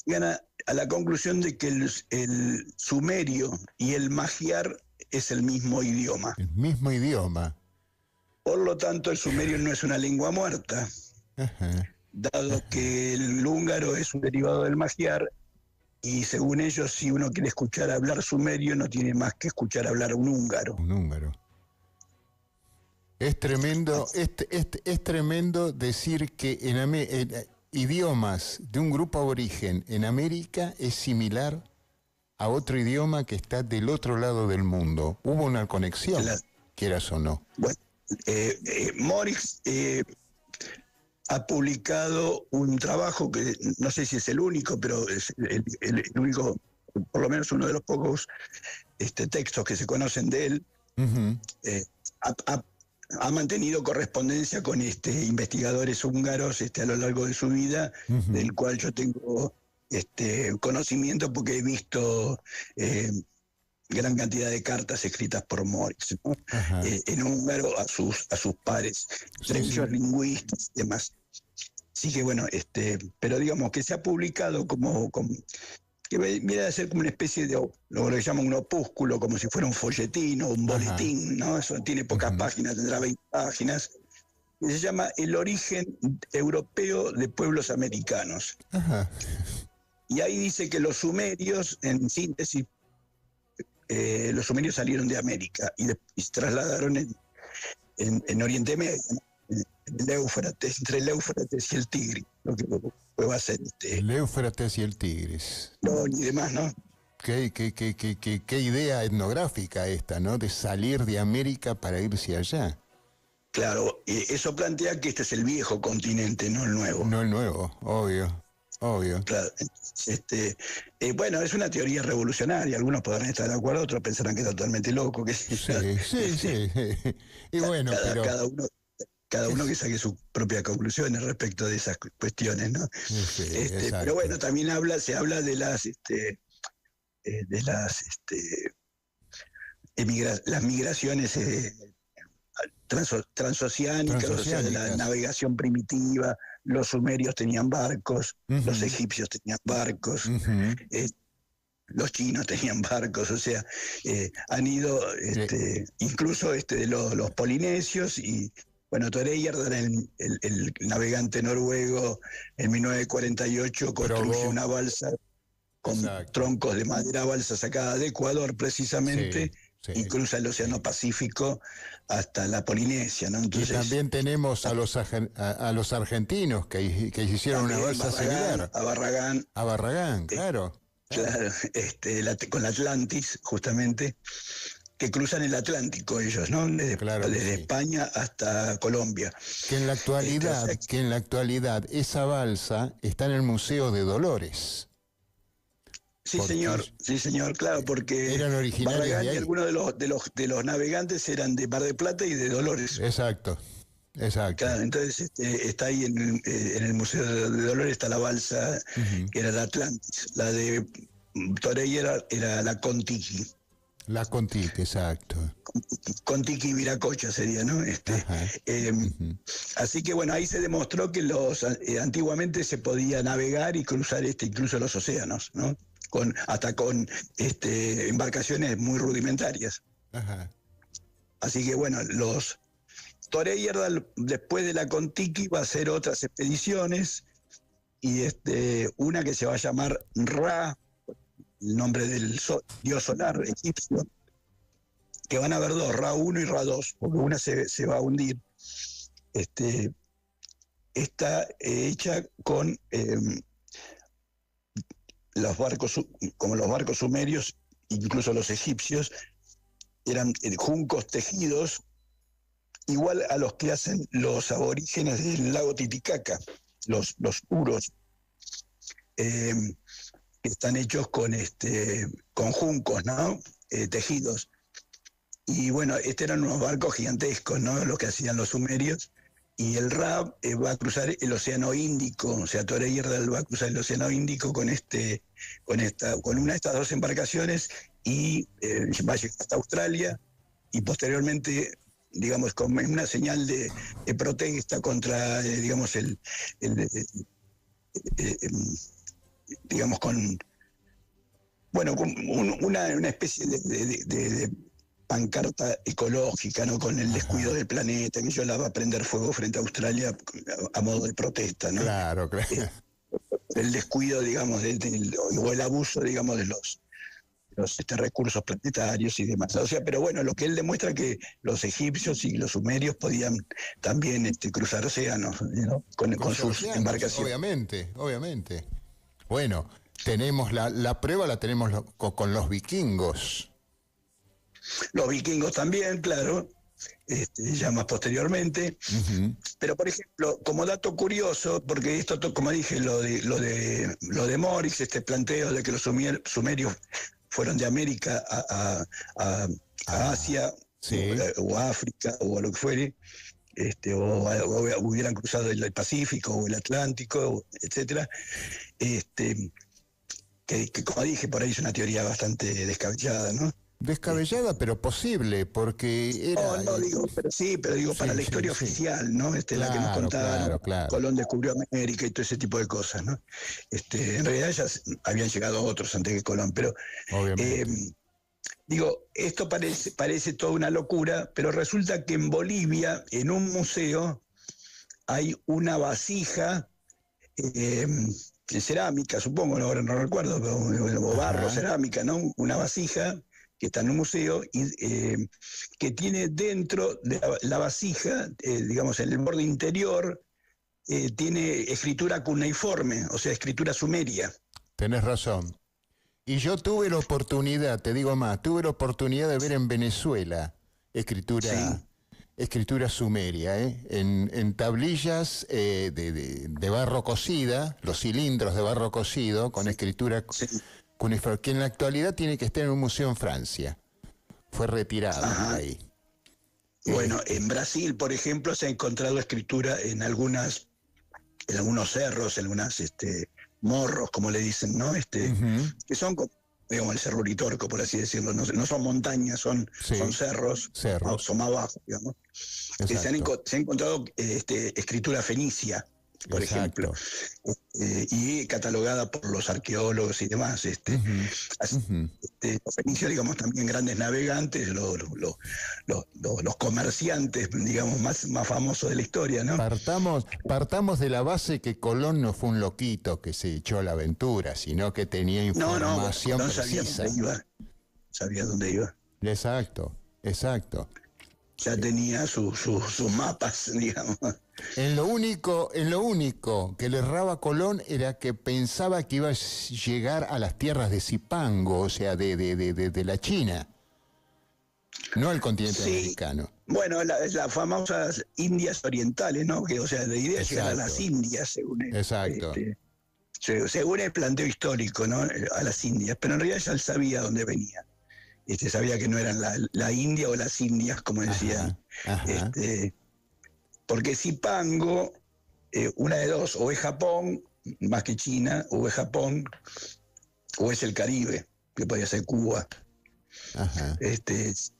Speaker 3: llegan a la conclusión de que el sumerio y el magiar es el mismo idioma.
Speaker 2: El mismo idioma.
Speaker 3: Por lo tanto, el sumerio no es una lengua muerta,
Speaker 2: Ajá,
Speaker 3: dado
Speaker 2: ajá.
Speaker 3: que el húngaro es un derivado del magiar, y según ellos, si uno quiere escuchar hablar sumerio, no tiene más que escuchar hablar un húngaro.
Speaker 2: Un húngaro. Es tremendo, es tremendo decir que en idiomas de un grupo aborigen en América es similar a otro idioma que está del otro lado del mundo. Hubo una conexión, quieras o no.
Speaker 3: Bueno, Morix ha publicado un trabajo que no sé si es el único, pero es el único, por lo menos uno de los pocos textos que se conocen de él.
Speaker 2: Uh-huh.
Speaker 3: Ha mantenido correspondencia con investigadores húngaros a lo largo de su vida,
Speaker 2: Uh-huh.
Speaker 3: del cual yo tengo conocimiento porque he visto gran cantidad de cartas escritas por Morix, ¿no? En húngaro a sus pares, entre ellos lingüistas y demás. Así que bueno, pero digamos que se ha publicado que viene a ser como una especie de lo que llaman un opúsculo, como si fuera un folletín o un boletín, ¿no? Eso tiene pocas páginas, tendrá 20 páginas, y se llama El origen europeo de pueblos americanos.
Speaker 2: Ajá.
Speaker 3: Y ahí dice que los sumerios, en síntesis, los sumerios salieron de América y se trasladaron en Oriente Medio, ¿no? El Éufrates, entre el Éufrates y el Tigris, lo que va a ser
Speaker 2: el Éufrates y el Tigris.
Speaker 3: Y demás, ¿no?
Speaker 2: Qué idea etnográfica esta, ¿no? De salir de América para irse allá.
Speaker 3: Claro, eso plantea que este es el viejo continente, no el nuevo.
Speaker 2: No el nuevo, obvio.
Speaker 3: Claro, bueno, es una teoría revolucionaria, algunos podrán estar de acuerdo, otros pensarán que es totalmente loco.
Speaker 2: Sí. Y bueno, pero...
Speaker 3: Cada uno que saque sus propias conclusiones respecto de esas cuestiones, ¿no?
Speaker 2: Sí,
Speaker 3: pero bueno, también se habla de las las migraciones transoceánicas, o sea, de la navegación primitiva. Los sumerios tenían barcos, uh-huh. Los egipcios tenían barcos, uh-huh. Los chinos tenían barcos, o sea, han ido incluso los polinesios y... Bueno, Toreyard, el navegante noruego, en 1948 construyó una balsa con troncos de madera, balsa sacada de Ecuador precisamente, y cruza el Océano Pacífico hasta la Polinesia, ¿no? Entonces,
Speaker 2: y también tenemos a los argentinos que hicieron una balsa similar.
Speaker 3: A Barragán,
Speaker 2: claro.
Speaker 3: Claro, con la Atlantis, justamente, que cruzan el Atlántico ellos, ¿no? Desde España hasta Colombia.
Speaker 2: Que en la actualidad esa balsa está en el Museo de Dolores.
Speaker 3: Sí, señor, claro, porque
Speaker 2: eran originarios
Speaker 3: Barragán
Speaker 2: de ahí.
Speaker 3: Y algunos de los navegantes eran de Mar del Plata y de Dolores.
Speaker 2: Exacto.
Speaker 3: Claro, entonces está ahí en el Museo de Dolores está la balsa, uh-huh. Que era la Atlantis. La de Torey era la Contiki.
Speaker 2: La Contiki, exacto.
Speaker 3: Contiki y Viracocha sería, ¿no?
Speaker 2: Uh-huh.
Speaker 3: Así que bueno, ahí se demostró que antiguamente se podía navegar y cruzar incluso los océanos, ¿no? Hasta con embarcaciones muy rudimentarias.
Speaker 2: Uh-huh.
Speaker 3: Así que bueno, Toreyard después de la Contiki va a hacer otras expediciones y una que se va a llamar Ra, el nombre del dios solar egipcio, que van a haber dos, Ra 1 y Ra 2, porque una se va a hundir. Está hecha con los barcos, como los barcos sumerios, incluso los egipcios, eran juncos tejidos, igual a los que hacen los aborígenes del lago Titicaca, los huros. Están hechos con juncos, ¿no? Tejidos. Y bueno, eran unos barcos gigantescos, ¿no? Los que hacían los sumerios. Y el Ra va a cruzar el Océano Índico, o sea, Toreyard va a cruzar el Océano Índico con una de estas dos embarcaciones y va a llegar hasta Australia y posteriormente, digamos, con una señal de protesta contra, digamos, digamos, con una especie de pancarta ecológica, ¿no? Con el descuido del planeta, que ellos la va a prender fuego frente a Australia a modo de protesta, ¿no?
Speaker 2: Claro.
Speaker 3: El descuido, digamos, o el abuso, digamos, de los recursos planetarios y demás. O sea, pero bueno, lo que él demuestra que los egipcios y los sumerios podían también cruzar océanos, ¿no? con sus embarcaciones.
Speaker 2: Obviamente. Bueno, Tenemos la prueba, la tenemos con los vikingos.
Speaker 3: Los vikingos también, claro, ya más posteriormente.
Speaker 2: Uh-huh.
Speaker 3: Pero, por ejemplo, como dato curioso, porque esto, como dije, lo de Morix, este planteo de que los sumerios fueron de América a Asia,
Speaker 2: sí,
Speaker 3: o a África, o a lo que fuere, o hubieran cruzado el Pacífico o el Atlántico, etcétera. Que como dije, por ahí es una teoría bastante descabellada, ¿no?
Speaker 2: Descabellada, pero posible, porque era...
Speaker 3: No digo, pero digo,
Speaker 2: sí,
Speaker 3: para la
Speaker 2: sí,
Speaker 3: historia
Speaker 2: sí.
Speaker 3: oficial, ¿no? La que nos
Speaker 2: Claro,
Speaker 3: contaron,
Speaker 2: claro.
Speaker 3: Colón descubrió América y todo ese tipo de cosas, ¿no? En realidad ya habían llegado otros antes que Colón, pero
Speaker 2: Obviamente.
Speaker 3: digo, esto parece toda una locura, pero resulta que en Bolivia, en un museo, hay una vasija de cerámica, supongo, ahora no recuerdo, o barro,
Speaker 2: Ajá.
Speaker 3: cerámica, ¿no? Una vasija que está en un museo y que tiene dentro de la vasija, digamos, en el borde interior, tiene escritura cuneiforme, o sea, escritura sumeria.
Speaker 2: Tenés razón. Y yo tuve la oportunidad, te digo más, tuve la oportunidad de ver en Venezuela escritura sumeria, en tablillas de barro cocida, los cilindros de barro cocido, con escritura cuneiforme, que en la actualidad tiene que estar en un museo en Francia. Fue retirado de ahí.
Speaker 3: Bueno, en Brasil, por ejemplo, se ha encontrado escritura en algunos cerros, en algunas morros, como le dicen, ¿no?
Speaker 2: Uh-huh.
Speaker 3: Que son, digamos, el Cerro Uritorco, por así decirlo, no son montañas, son cerros, son más bajos, digamos. Que se ha encontrado escritura fenicia, por ejemplo, y catalogada por los arqueólogos y demás. Los fenicios, digamos, también grandes navegantes, los comerciantes, digamos, más famosos de la historia, ¿no?
Speaker 2: Partamos de la base que Colón no fue un loquito que se echó a la aventura, sino que tenía información precisa.
Speaker 3: Sabía dónde iba.
Speaker 2: Exacto.
Speaker 3: Ya tenía sus mapas, digamos.
Speaker 2: En lo único que le erraba a Colón era que pensaba que iba a llegar a las tierras de Zipango, o sea, de la China, no al continente americano.
Speaker 3: Bueno, las famosas Indias orientales, ¿no? Que, o sea, la idea es llegar a las Indias, según el planteo histórico, ¿no? A las Indias, pero en realidad ya él sabía dónde venía. Sabía que no eran la India o las Indias, como decían.
Speaker 2: Ajá.
Speaker 3: Porque Zipango, una de dos, o es Japón, más que China, o es Japón, o es el Caribe, que podría ser Cuba.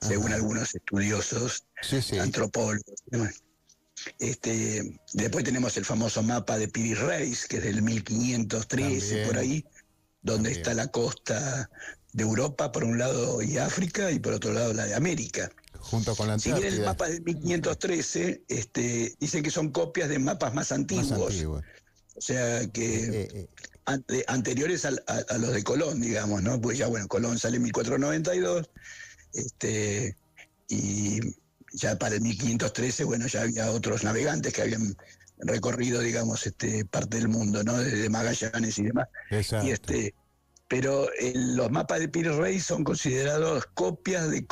Speaker 3: Según algunos estudiosos, antropólogos y demás. Después tenemos el famoso mapa de Piri Reis, que es del 1513, también, por ahí, donde está la costa de Europa por un lado y África, y por otro lado la de América.
Speaker 2: Junto con la Antártida.
Speaker 3: Si bien el mapa del 1513 dicen que son copias de mapas más antiguos. O sea que anteriores a los de Colón, digamos, ¿no? Pues ya, bueno, Colón sale en 1492, y ya para el 1513, bueno, ya había otros navegantes que habían recorrido, digamos, parte del mundo, ¿no? Desde Magallanes y demás.
Speaker 2: Exacto.
Speaker 3: Pero los mapas de Piri Reis son considerados copias de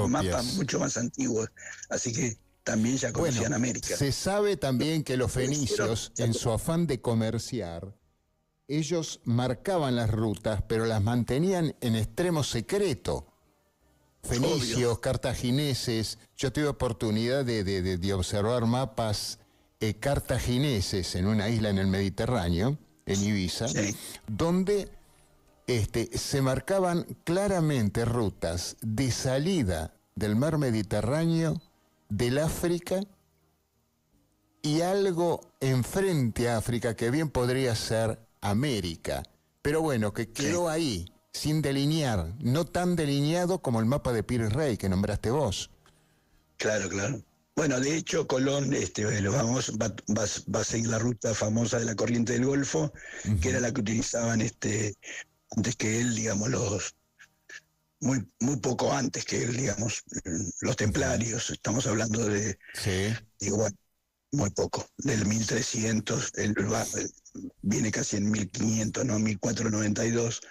Speaker 3: mapas mucho más antiguos. Así que también ya conocían América.
Speaker 2: Se sabe también que los fenicios, en su afán de comerciar, ellos marcaban las rutas, pero las mantenían en extremo secreto. Fenicios, cartagineses. Yo tuve oportunidad de observar mapas cartagineses en una isla en el Mediterráneo, en Ibiza, donde se marcaban claramente rutas de salida del mar Mediterráneo, del África, y algo enfrente a África que bien podría ser América, pero bueno, que quedó ahí, sin delinear, no tan delineado como el mapa de Piri Reis que nombraste vos.
Speaker 3: Claro. Bueno, de hecho, Colón va a seguir la ruta famosa de la corriente del Golfo, que era la que utilizaban antes que él, digamos, muy poco antes que él, digamos, los templarios. Estamos hablando de, digo, bueno, muy poco, del 1300, viene casi en 1500, ¿no? 1492.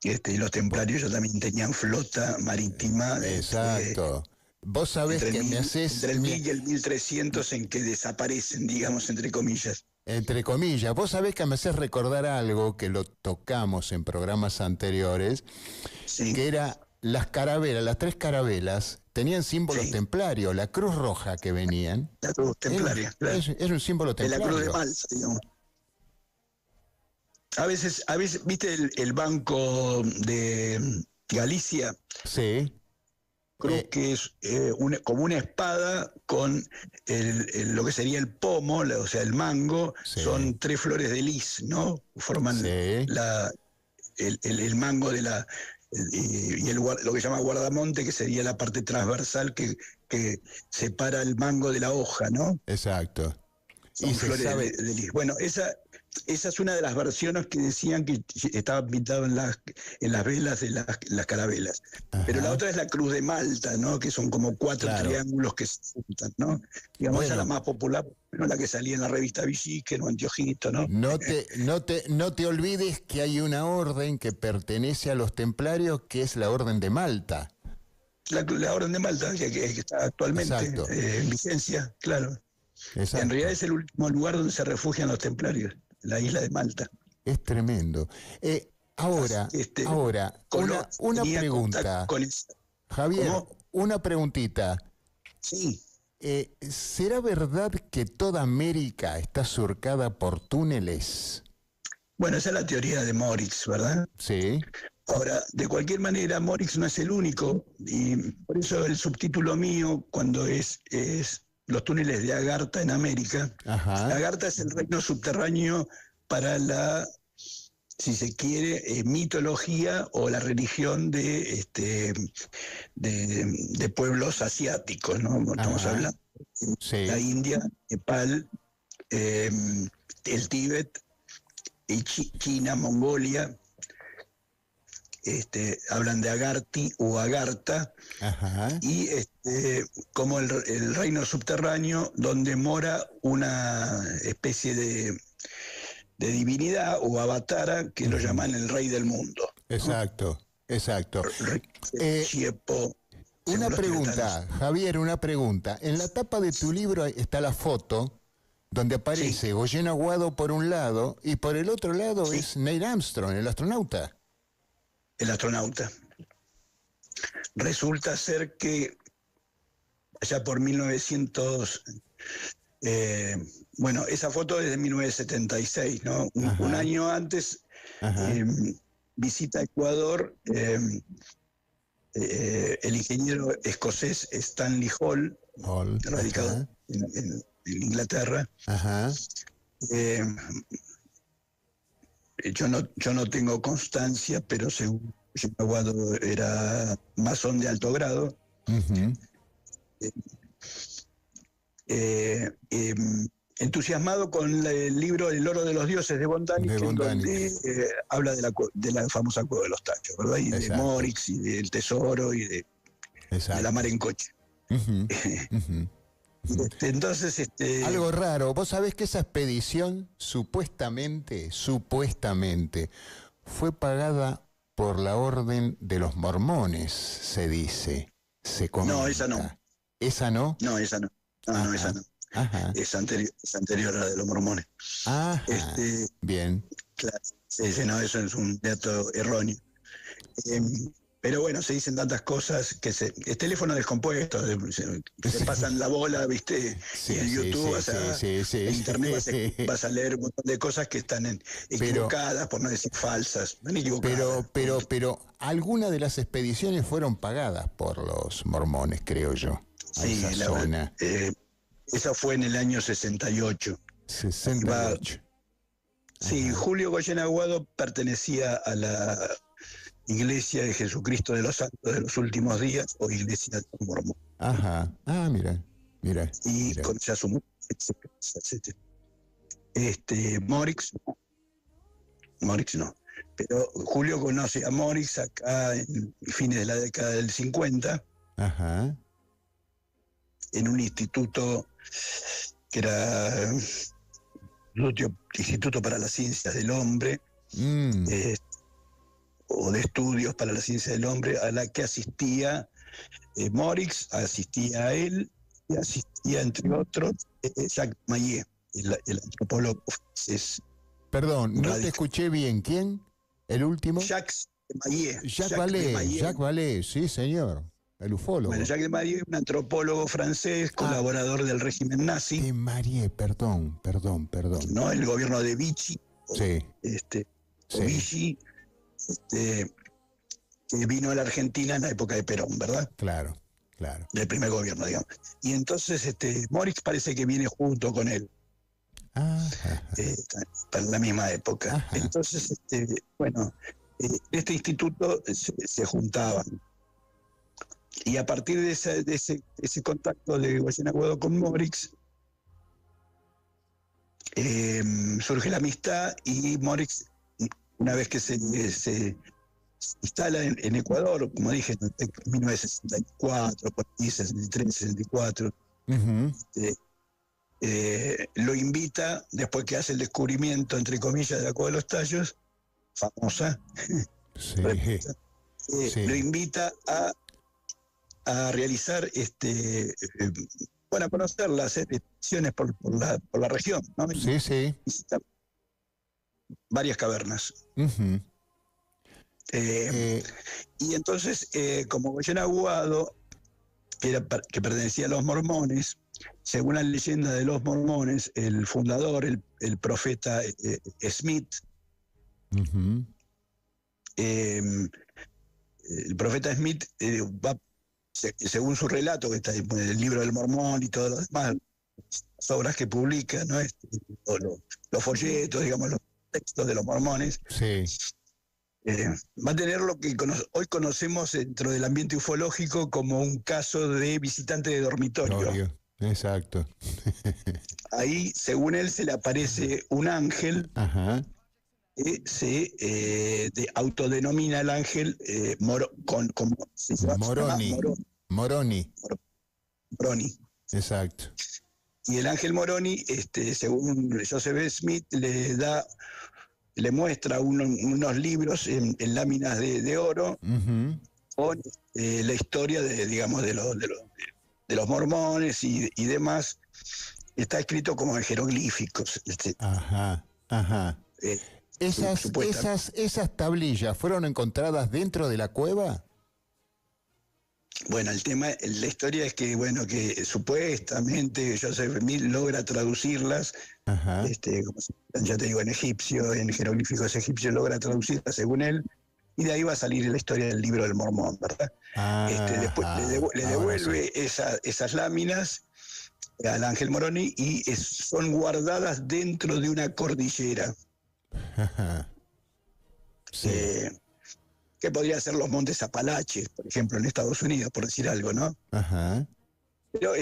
Speaker 3: Y los templarios ya también tenían flota marítima.
Speaker 2: Exacto. Vos sabés que me haces...
Speaker 3: Entre el 1000 y el 1300 en que desaparecen, digamos, entre comillas.
Speaker 2: Entre comillas, vos sabés que me haces recordar algo que lo tocamos en programas anteriores,
Speaker 3: Sí.
Speaker 2: que era las carabelas, las 3 carabelas, tenían símbolos
Speaker 3: Sí.
Speaker 2: templarios, la cruz roja que venían.
Speaker 3: La cruz templaria, claro.
Speaker 2: Es un símbolo
Speaker 3: De la
Speaker 2: templario.
Speaker 3: cruz de Malta, digamos. A veces, ¿viste el Banco de Galicia?
Speaker 2: Sí.
Speaker 3: Cruz que es como una espada con lo que sería el pomo, o sea, el mango,
Speaker 2: Sí.
Speaker 3: son 3 flores de lis, ¿no? Forman
Speaker 2: Sí.
Speaker 3: el mango de y lo que se llama guardamonte, que sería la parte transversal que separa el mango de la hoja, ¿no?
Speaker 2: Exacto.
Speaker 3: Son
Speaker 2: Y se
Speaker 3: flores
Speaker 2: sabe...
Speaker 3: de lis. Bueno, esa es una de las versiones que decían que estaba pintado en las velas de las carabelas.
Speaker 2: Ajá.
Speaker 3: Pero la otra es la cruz de Malta, ¿no? Que son como 4
Speaker 2: Claro.
Speaker 3: triángulos que se juntan, ¿no? Digamos, esa es
Speaker 2: Bueno.
Speaker 3: la más popular, no la que salía en la revista Villiquen o Anteojito, ¿no?
Speaker 2: No te olvides que hay una orden que pertenece a los templarios, que es la Orden de Malta.
Speaker 3: La Orden de Malta, que está actualmente
Speaker 2: Exacto.
Speaker 3: en vigencia, claro.
Speaker 2: Exacto.
Speaker 3: En realidad es el último lugar donde se refugian los templarios, la isla de Malta.
Speaker 2: Es tremendo. Ahora, una
Speaker 3: tenía
Speaker 2: pregunta.
Speaker 3: contacto con
Speaker 2: Javier,
Speaker 3: ¿Cómo?
Speaker 2: una preguntita.
Speaker 3: Sí.
Speaker 2: ¿Será verdad que toda América está surcada por túneles?
Speaker 3: Bueno, esa es la teoría de Morix, ¿verdad?
Speaker 2: Sí.
Speaker 3: Ahora, de cualquier manera, Morix no es el único, y por eso el subtítulo mío, cuando es los túneles de Agartha en América.
Speaker 2: Ajá.
Speaker 3: Agartha es el reino subterráneo para la, si se quiere, mitología o la religión de pueblos asiáticos, ¿no? Estamos
Speaker 2: Ajá.
Speaker 3: hablando
Speaker 2: Sí.
Speaker 3: la India, Nepal, el Tíbet, y China, Mongolia. Hablan de Agarthi o Agartha,
Speaker 2: Ajá.
Speaker 3: y como el reino subterráneo donde mora una especie de divinidad o avatara que lo llaman el rey del mundo, ¿no?
Speaker 2: Exacto, exacto.
Speaker 3: Chiepo.
Speaker 2: Una
Speaker 3: según los
Speaker 2: pregunta,
Speaker 3: tibetanos.
Speaker 2: Javier, una pregunta. En la tapa de tu libro está la foto donde aparece
Speaker 3: Sí.
Speaker 2: Goyen Aguado por un lado y por el otro lado
Speaker 3: Sí.
Speaker 2: es Neil Armstrong, el astronauta.
Speaker 3: El astronauta. Resulta ser que allá por 1900, bueno, esa foto es de 1976, ¿no? Un año antes,
Speaker 2: Ajá.
Speaker 3: visita Ecuador el ingeniero escocés Stanley Hall, radicado
Speaker 2: Ajá.
Speaker 3: en Inglaterra.
Speaker 2: Ajá.
Speaker 3: Yo no tengo constancia, pero según Aguado era masón de alto grado.
Speaker 2: Ujú.
Speaker 3: Entusiasmado con el libro El oro de los dioses de von Däniken,
Speaker 2: De von
Speaker 3: donde habla de la famosa cueva de los tachos, ¿verdad? Y de
Speaker 2: Exacto.
Speaker 3: Morix, y del tesoro, y de la mar en coche.
Speaker 2: Ujú. Ujú.
Speaker 3: Entonces,
Speaker 2: Algo raro, vos sabés que esa expedición supuestamente, fue pagada por la orden de los mormones, se dice, se comenta.
Speaker 3: No, esa no.
Speaker 2: ¿Esa no?
Speaker 3: No, esa no. No, esa no.
Speaker 2: Ajá.
Speaker 3: Es anterior a la de los mormones.
Speaker 2: Ajá. Bien.
Speaker 3: Claro, sí, no, eso es un dato erróneo. Pero bueno, se dicen tantas cosas que el teléfono descompuesto, se pasan la bola, ¿viste?
Speaker 2: Sí,
Speaker 3: y en YouTube, en Internet vas a leer un montón de cosas que están equivocadas, por no decir falsas. Están equivocadas.
Speaker 2: Pero algunas de las expediciones fueron pagadas por los mormones, creo yo.
Speaker 3: Sí,
Speaker 2: a esa zona.
Speaker 3: Esa fue en el año 68.
Speaker 2: 68.
Speaker 3: Sí, Julio Goyen Aguado pertenecía a la Iglesia de Jesucristo de los Santos de los Últimos Días, o Iglesia Mormón.
Speaker 2: Ajá. Ah, mira.
Speaker 3: Y con ya su etcétera. Morix no. Pero Julio conoce a Morix acá en fines de la década del 50.
Speaker 2: Ajá.
Speaker 3: En un instituto que era Instituto para las Ciencias del Hombre, o de Estudios para la Ciencia del Hombre, a la que asistía Morix, asistía a él, y asistía, entre otros, Jacques Mayet, el antropólogo francés.
Speaker 2: Perdón, no te escuché bien. ¿Quién? ¿El último?
Speaker 3: Jacques Mayet.
Speaker 2: Jacques Vallée, sí, señor. El ufólogo.
Speaker 3: Bueno, Jacques Mayet, un antropólogo francés, colaborador del régimen nazi.
Speaker 2: De Mayet, perdón.
Speaker 3: ¿No? El gobierno de Vichy.
Speaker 2: Sí.
Speaker 3: Vichy, que vino a la Argentina en la época de Perón, ¿verdad?
Speaker 2: Claro.
Speaker 3: Del primer gobierno, digamos. Y entonces Morix parece que viene junto con él. Para la misma época. Ajá. Entonces, en este instituto se juntaban. Y a partir de ese contacto de Goyen Aguado con Morix, surge la amistad, y Morix, una vez que se instala en Ecuador, como dije, en 1964, por ahí, 63, 64, lo invita, después que hace el descubrimiento, entre comillas, de la Cueva de los Tallos, famosa, lo invita a realizar, a conocerla, hacer expediciones por la región, ¿no? Visitar varias cavernas. Y entonces, como Goyen Aguado, que pertenecía a los mormones, según la leyenda de los mormones, el fundador, el profeta Smith, el profeta Smith va, según su relato, que está en el libro del Mormón y todo lo demás, las obras que publica, ¿no? Los folletos, digamos, los textos de los mormones, va a tener lo que hoy conocemos dentro del ambiente ufológico como un caso de visitante de dormitorio.
Speaker 2: Exacto.
Speaker 3: Ahí, según él, se le aparece un ángel. Que se autodenomina el ángel
Speaker 2: Moroni.
Speaker 3: Exacto. Y el ángel Moroni, según Joseph Smith, le muestra unos libros en láminas de oro, con la historia de los mormones y demás. Está escrito como en jeroglíficos.
Speaker 2: ¿Esas tablillas fueron encontradas dentro de la cueva?
Speaker 3: Bueno, la historia es que, que supuestamente Joseph Smith logra traducirlas, como ya te digo, en egipcio, en jeroglíficos egipcios, logra traducirlas según él, y de ahí va a salir la historia del libro del Mormón, ¿verdad? Después le devuelve esas láminas al ángel Moroni, y son guardadas dentro de una cordillera. Que podría ser los montes Apalaches, por ejemplo, en Estados Unidos, por decir algo, ¿no? Pero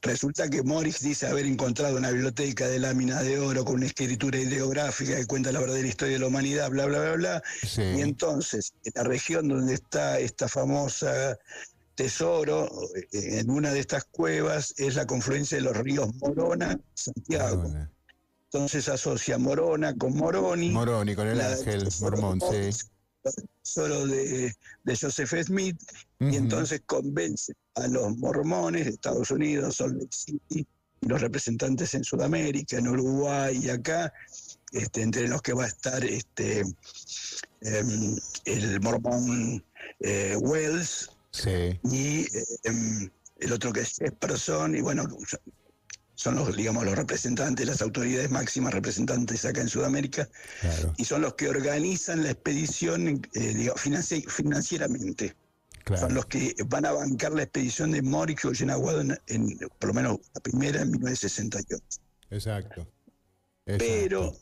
Speaker 3: resulta que Morix dice haber encontrado una biblioteca de láminas de oro con una escritura ideográfica que cuenta la verdadera historia de la humanidad, bla, bla, bla, bla. Y entonces, en la región donde está esta famosa tesoro, en una de estas cuevas, es la confluencia de los ríos Morona y Santiago. Entonces asocia Morona con Moroni.
Speaker 2: Moroni con el ángel mormón, sí.
Speaker 3: El tesoro de Joseph Smith, y entonces convence a los mormones de Estados Unidos, Salt Lake City, y los representantes en Sudamérica, en Uruguay y acá, entre los que va a estar el mormón Wells, y el otro que es Jefferson, y son los representantes, las autoridades máximas representantes acá en Sudamérica, y son los que organizan la expedición financieramente. Son los que van a bancar la expedición de Morix y Goyen Aguado, por lo menos la primera, en 1968.
Speaker 2: Exacto.
Speaker 3: Pero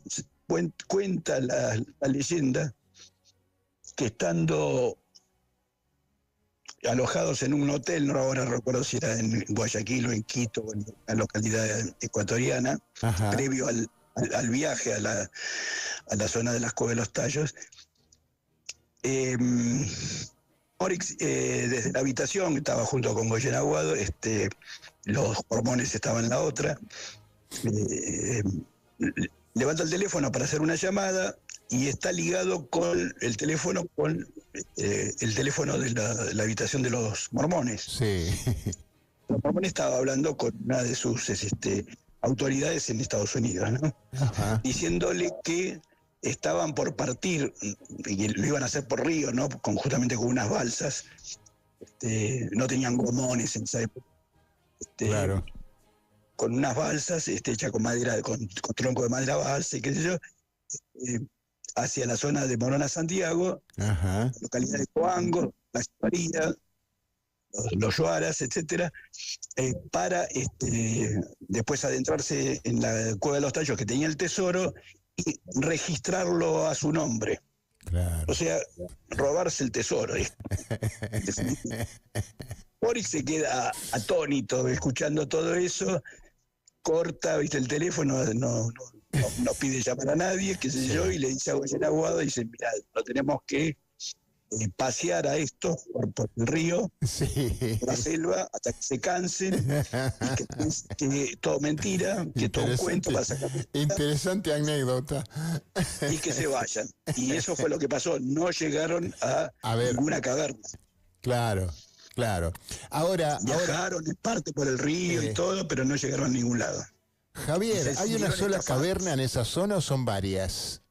Speaker 3: cuenta la leyenda que, estando alojados en un hotel, no ahora recuerdo si era en Guayaquil o en Quito, o en una localidad ecuatoriana, previo al viaje a la zona de las Cuevas de los Tallos, Morix, desde la habitación, estaba junto con Goyen Aguado, los mormones estaban en la otra, eh, levanta el teléfono para hacer una llamada y está ligado con el teléfono de la habitación de los mormones.
Speaker 2: Sí.
Speaker 3: Los mormones estaba hablando con una de sus autoridades en Estados Unidos, ¿no?
Speaker 2: Ajá.
Speaker 3: Diciéndole que estaban por partir, y lo iban a hacer por río, ¿no? Justamente con unas balsas. No tenían gomones en esa época.
Speaker 2: Claro.
Speaker 3: Con unas balsas hechas con madera, con tronco de madera balsa y qué sé yo, hacia la zona de Morona, Santiago,
Speaker 2: Ajá.
Speaker 3: localidad de Coango, la María, los Yoaras, etcétera, para después adentrarse en la Cueva de los Tallos, que tenía el tesoro, y registrarlo a su nombre.
Speaker 2: Claro.
Speaker 3: O sea, robarse el tesoro. Morix se queda atónito escuchando todo eso, corta, viste, el teléfono, no pide llamar a nadie, qué sé yo, y le dice a Goyen Aguado, dice, mira, lo tenemos que pasear a esto por el río,
Speaker 2: Sí.
Speaker 3: por la selva, hasta que se cansen, y que todo mentira, que todo un cuento para sacar
Speaker 2: Interesante anécdota.
Speaker 3: y que se vayan. Y eso fue lo que pasó, no llegaron a
Speaker 2: ver.
Speaker 3: ninguna caverna.
Speaker 2: Claro, claro. Ahora,
Speaker 3: Viajaron en parte por el río y todo, pero no llegaron a ningún lado.
Speaker 2: Javier, ¿hay una sola caverna en esa zona o son varias?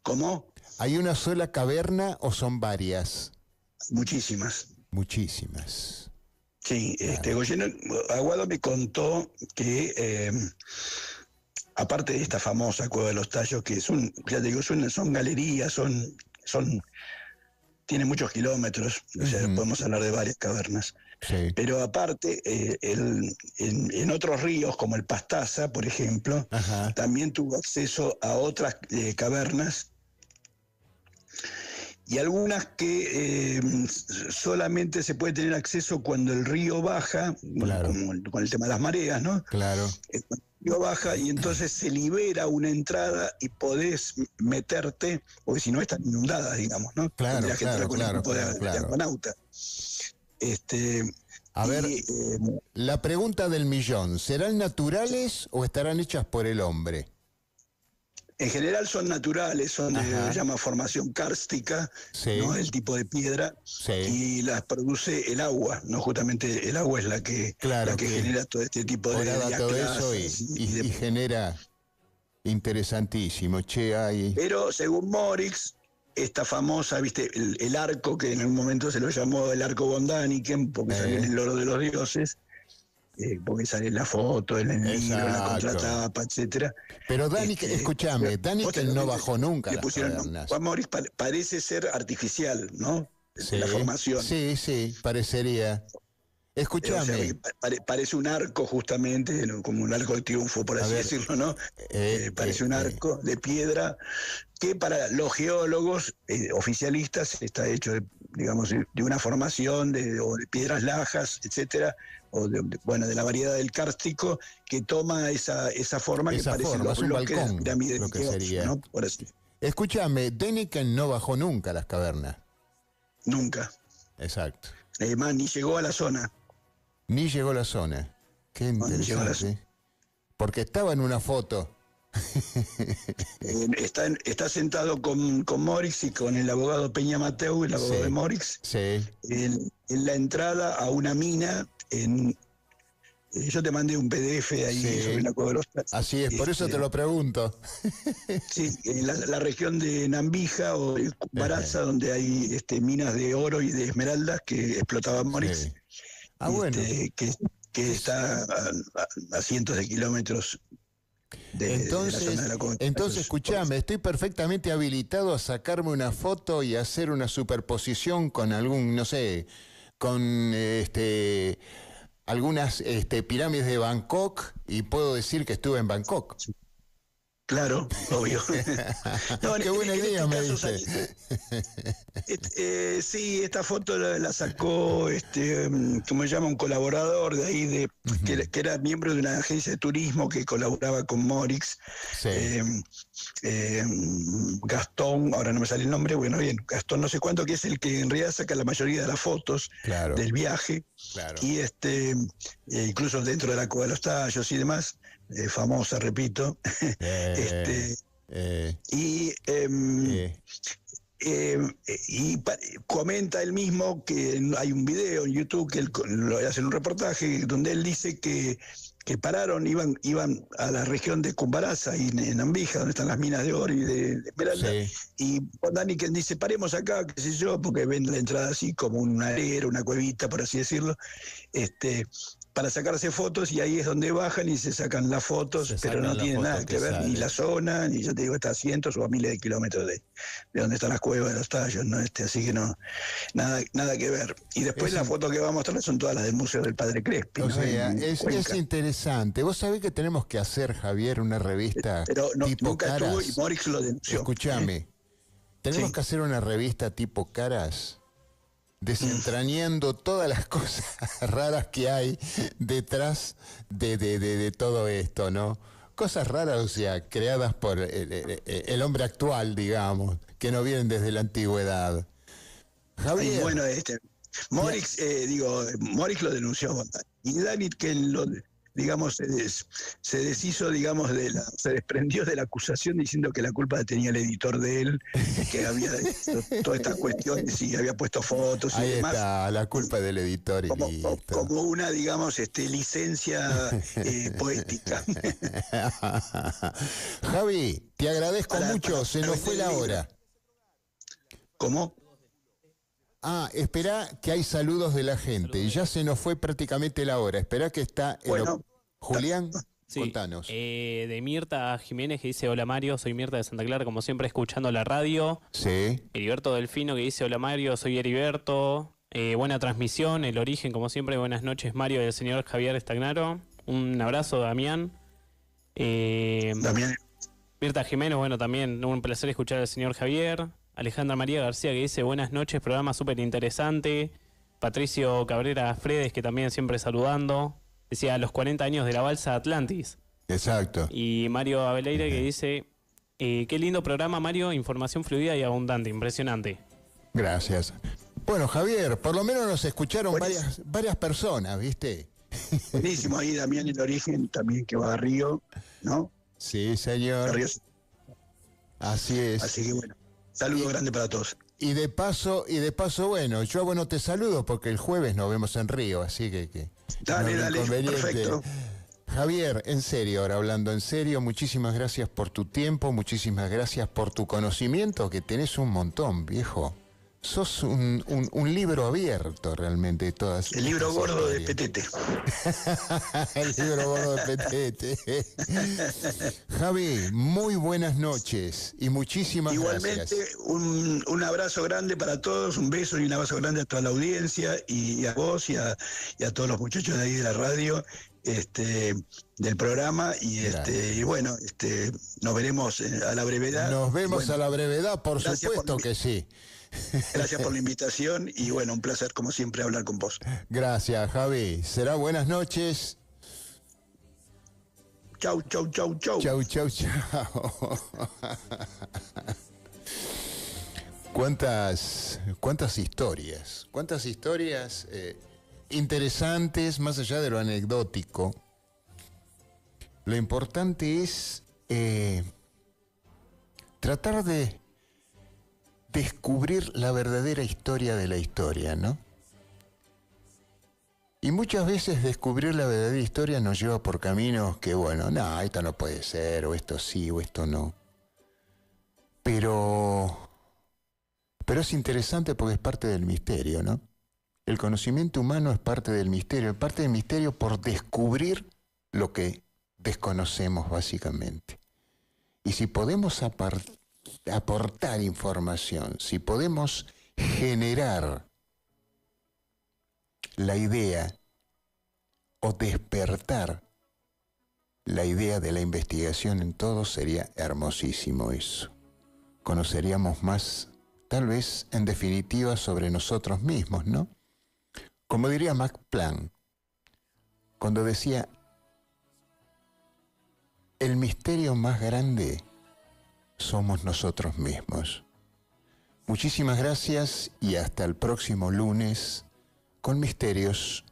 Speaker 3: ¿Cómo?
Speaker 2: ¿Hay una sola caverna o son varias?
Speaker 3: Muchísimas.
Speaker 2: Muchísimas.
Speaker 3: Sí,
Speaker 2: Claro.
Speaker 3: Goyen Aguado me contó que, aparte de esta famosa Cueva de los Tallos, que ya te digo, son galerías, tiene muchos kilómetros, o sea, podemos hablar de varias cavernas.
Speaker 2: Sí.
Speaker 3: Pero aparte, en otros ríos, como el Pastaza, por ejemplo,
Speaker 2: Ajá.
Speaker 3: también tuvo acceso a otras cavernas, y algunas que solamente se puede tener acceso cuando el río baja,
Speaker 2: Claro.
Speaker 3: como con el tema de las mareas, ¿no?
Speaker 2: Claro.
Speaker 3: Cuando el río baja y entonces se libera una entrada y podés meterte, porque si no están inundadas, digamos, ¿no?
Speaker 2: Claro,
Speaker 3: Tendrías que entrar con el equipo de acuanauta.
Speaker 2: A ver, la pregunta del millón, ¿serán naturales o estarán hechas por el hombre?
Speaker 3: En general son naturales, son de llama formación kárstica,
Speaker 2: Sí.
Speaker 3: ¿no? El tipo de piedra,
Speaker 2: Sí.
Speaker 3: y las produce el agua, ¿no? Justamente el agua es la que genera todo este tipo de
Speaker 2: todo eso y genera interesantísimo.
Speaker 3: Pero según Morix, esta famosa, viste, el arco, que en un momento se lo llamó el arco von Däniken, porque salió en el Oro de los Dioses, porque sale en la foto, en el libro, en la contratapa, etcétera.
Speaker 2: Pero Däniken, escúchame, Däniken no bajó nunca
Speaker 3: le
Speaker 2: las
Speaker 3: pusieron
Speaker 2: cavernas.
Speaker 3: Juan Morix parece ser artificial, ¿no? La formación.
Speaker 2: Sí, parecería. Escúchame.
Speaker 3: O sea, parece un arco justamente, ¿no? Como un arco de triunfo, por así decirlo, ¿no? Parece un arco de piedra que para los geólogos oficialistas está hecho, digamos, de una formación o de piedras lajas, etcétera, o de la variedad del kárstico, que toma esa forma que parece los bloques de pirámide de Keops, ¿no? Por así.
Speaker 2: Escúchame, Däniken no bajó nunca a las cavernas.
Speaker 3: Nunca.
Speaker 2: Exacto.
Speaker 3: Además, ni llegó a la zona.
Speaker 2: Ni llegó a la zona. Qué interesante. Porque estaba en una foto.
Speaker 3: Está sentado con Morix y con el abogado Peña Mateu, el abogado de Morix, en la entrada a una mina. Yo te mandé un PDF ahí sobre la Cueva de los Tallos.
Speaker 2: Así es, por eso te lo pregunto.
Speaker 3: Sí, en la región de Nambija o de Baraza, donde hay minas de oro y de esmeraldas que explotaba Morix.
Speaker 2: Bueno.
Speaker 3: Que está a cientos de kilómetros de la zona de la Cueva.
Speaker 2: Entonces, escuchame, estoy perfectamente habilitado a sacarme una foto y hacer una superposición con algún, no sé, con algunas pirámides de Bangkok, y puedo decir que estuve en Bangkok.
Speaker 3: Claro, obvio. No,
Speaker 2: Qué buena idea me
Speaker 3: caso
Speaker 2: diste.
Speaker 3: sí, esta foto la sacó, ¿cómo se llama? Un colaborador de ahí, que era miembro de una agencia de turismo que colaboraba con Morix.
Speaker 2: Sí,
Speaker 3: eh, Gastón, ahora no me sale el nombre, bueno, bien, Gastón no sé cuánto, que es el que en realidad saca la mayoría de las fotos
Speaker 2: claro,
Speaker 3: del viaje,
Speaker 2: claro.
Speaker 3: y incluso dentro de la Cueva de los Tallos y demás, famosa, repito.
Speaker 2: Eh,
Speaker 3: este
Speaker 2: eh,
Speaker 3: y
Speaker 2: eh,
Speaker 3: comenta él mismo que hay un video en YouTube que él lo hace en un reportaje donde él dice que pararon, iban a la región de Cumbaraza y en Ambija, donde están las minas de oro y de esmeralda,
Speaker 2: sí,
Speaker 3: y Von Daniken dice, paremos acá, qué sé yo, porque ven la entrada así como un alero, una cuevita, por así decirlo, para sacarse fotos, y ahí es donde bajan y se sacan las fotos,
Speaker 2: se
Speaker 3: pero no
Speaker 2: sacan la
Speaker 3: tiene
Speaker 2: foto
Speaker 3: nada que ver ni
Speaker 2: sale.
Speaker 3: la zona, ni, ya te digo, está a cientos o a miles de kilómetros de donde están las cuevas de los Tallos, ¿no? Así que no, nada que ver. Y después
Speaker 2: Es
Speaker 3: las
Speaker 2: in-
Speaker 3: fotos que va a mostrar son todas las del Museo del Padre Crespi,
Speaker 2: o
Speaker 3: ¿no?
Speaker 2: sea,
Speaker 3: En
Speaker 2: es
Speaker 3: Cuenca.
Speaker 2: interesante. Vos sabés que tenemos que hacer, Javier, una revista
Speaker 3: Pero no,
Speaker 2: tipo
Speaker 3: nunca estuvo y
Speaker 2: Caras.
Speaker 3: Morix lo denunció.
Speaker 2: Escúchame, tenemos
Speaker 3: Sí.
Speaker 2: que hacer una revista tipo Caras, desentrañando todas las cosas raras que hay detrás de todo esto, ¿no? Cosas raras, o sea, creadas por el hombre actual, digamos, que no vienen desde la antigüedad.
Speaker 3: Y
Speaker 2: Javier,
Speaker 3: bueno, Morix lo denunció. Y Dani, que digamos, se deshizo, digamos, se desprendió de la acusación diciendo que la culpa tenía el editor de él, que había hecho todas estas cuestiones y había puesto fotos y
Speaker 2: ahí
Speaker 3: demás,
Speaker 2: está la culpa del editor y listo.
Speaker 3: como una, digamos, licencia poética.
Speaker 2: Javi, te agradezco mucho, se
Speaker 3: para
Speaker 2: nos
Speaker 3: vender
Speaker 2: fue
Speaker 3: el
Speaker 2: la
Speaker 3: libro.
Speaker 2: hora.
Speaker 3: ¿Cómo?
Speaker 2: Ah, espera que hay saludos de la gente. Y ya se nos fue prácticamente la hora. Espera que está
Speaker 3: Bueno,
Speaker 2: Julián,
Speaker 4: Sí,
Speaker 2: contanos.
Speaker 4: de Mirta Jiménez que dice: hola Mario, soy Mirta de Santa Clara, como siempre escuchando la radio.
Speaker 2: Sí,
Speaker 4: Heriberto Delfino que dice: hola Mario, soy Heriberto. Buena transmisión, el origen como siempre. Buenas noches Mario y el señor Javier Stagnaro. Un abrazo Damián.
Speaker 3: Damián,
Speaker 4: Mirta Jiménez, bueno, también un placer escuchar al señor Javier. Alejandra María García que dice: buenas noches, programa súper interesante. Patricio Cabrera Fredes que también siempre saludando. Decía: a los 40 años de la balsa Atlantis.
Speaker 2: exacto.
Speaker 4: Y Mario Abeleire que dice: qué lindo programa Mario, información fluida y abundante, impresionante.
Speaker 2: Gracias. Bueno, Javier, por lo menos nos escucharon
Speaker 3: Buenísimo.
Speaker 2: varias personas, ¿viste?
Speaker 3: buenísimo ahí Damián el origen, también que va a Río, ¿no?
Speaker 2: Sí,
Speaker 3: A
Speaker 2: señor.
Speaker 3: Río.
Speaker 2: Así es.
Speaker 3: Así que bueno, saludo grande para todos.
Speaker 2: Y de paso, bueno, yo bueno te saludo porque el jueves nos vemos en Río, así que
Speaker 3: Dale,
Speaker 2: no hay
Speaker 3: dale,
Speaker 2: inconveniente.
Speaker 3: perfecto.
Speaker 2: Javier, en serio, ahora hablando en serio, muchísimas gracias por tu tiempo, muchísimas gracias por tu conocimiento, que tenés un montón, viejo. Sos un libro abierto realmente de todas.
Speaker 3: El libro
Speaker 2: estas
Speaker 3: gordo de
Speaker 2: historias.
Speaker 3: Petete.
Speaker 2: El libro gordo de Petete. Javi, muy buenas noches y muchísimas
Speaker 3: Igualmente,
Speaker 2: gracias.
Speaker 3: un abrazo grande para todos, un beso y un abrazo grande a toda la audiencia y a vos y a todos los muchachos de ahí de la radio, del programa y bueno, nos veremos a la brevedad.
Speaker 2: Nos vemos
Speaker 3: Bueno,
Speaker 2: a la brevedad, por
Speaker 3: gracias
Speaker 2: supuesto
Speaker 3: por
Speaker 2: que sí.
Speaker 3: gracias por la invitación y bueno, un placer como siempre hablar con vos.
Speaker 2: Gracias, Javi. Será buenas noches.
Speaker 3: Chau, chau, chau, chau.
Speaker 2: Chau, chau, chau. ¿Cuántas historias interesantes, más allá de lo anecdótico? Lo importante es tratar de descubrir la verdadera historia de la historia, ¿no? Y muchas veces descubrir la verdadera historia nos lleva por caminos que, bueno, no, esto no puede ser, o esto sí, o esto no. Pero es interesante porque es parte del misterio, ¿no? El conocimiento humano es parte del misterio por descubrir lo que desconocemos básicamente. Y si podemos aportar información, si podemos generar la idea o despertar la idea de la investigación en todo sería hermosísimo eso. Conoceríamos más, tal vez en definitiva, sobre nosotros mismos, ¿no? Como diría Max Planck, cuando decía, el misterio más grande somos nosotros mismos. Muchísimas gracias y hasta el próximo lunes con Misterios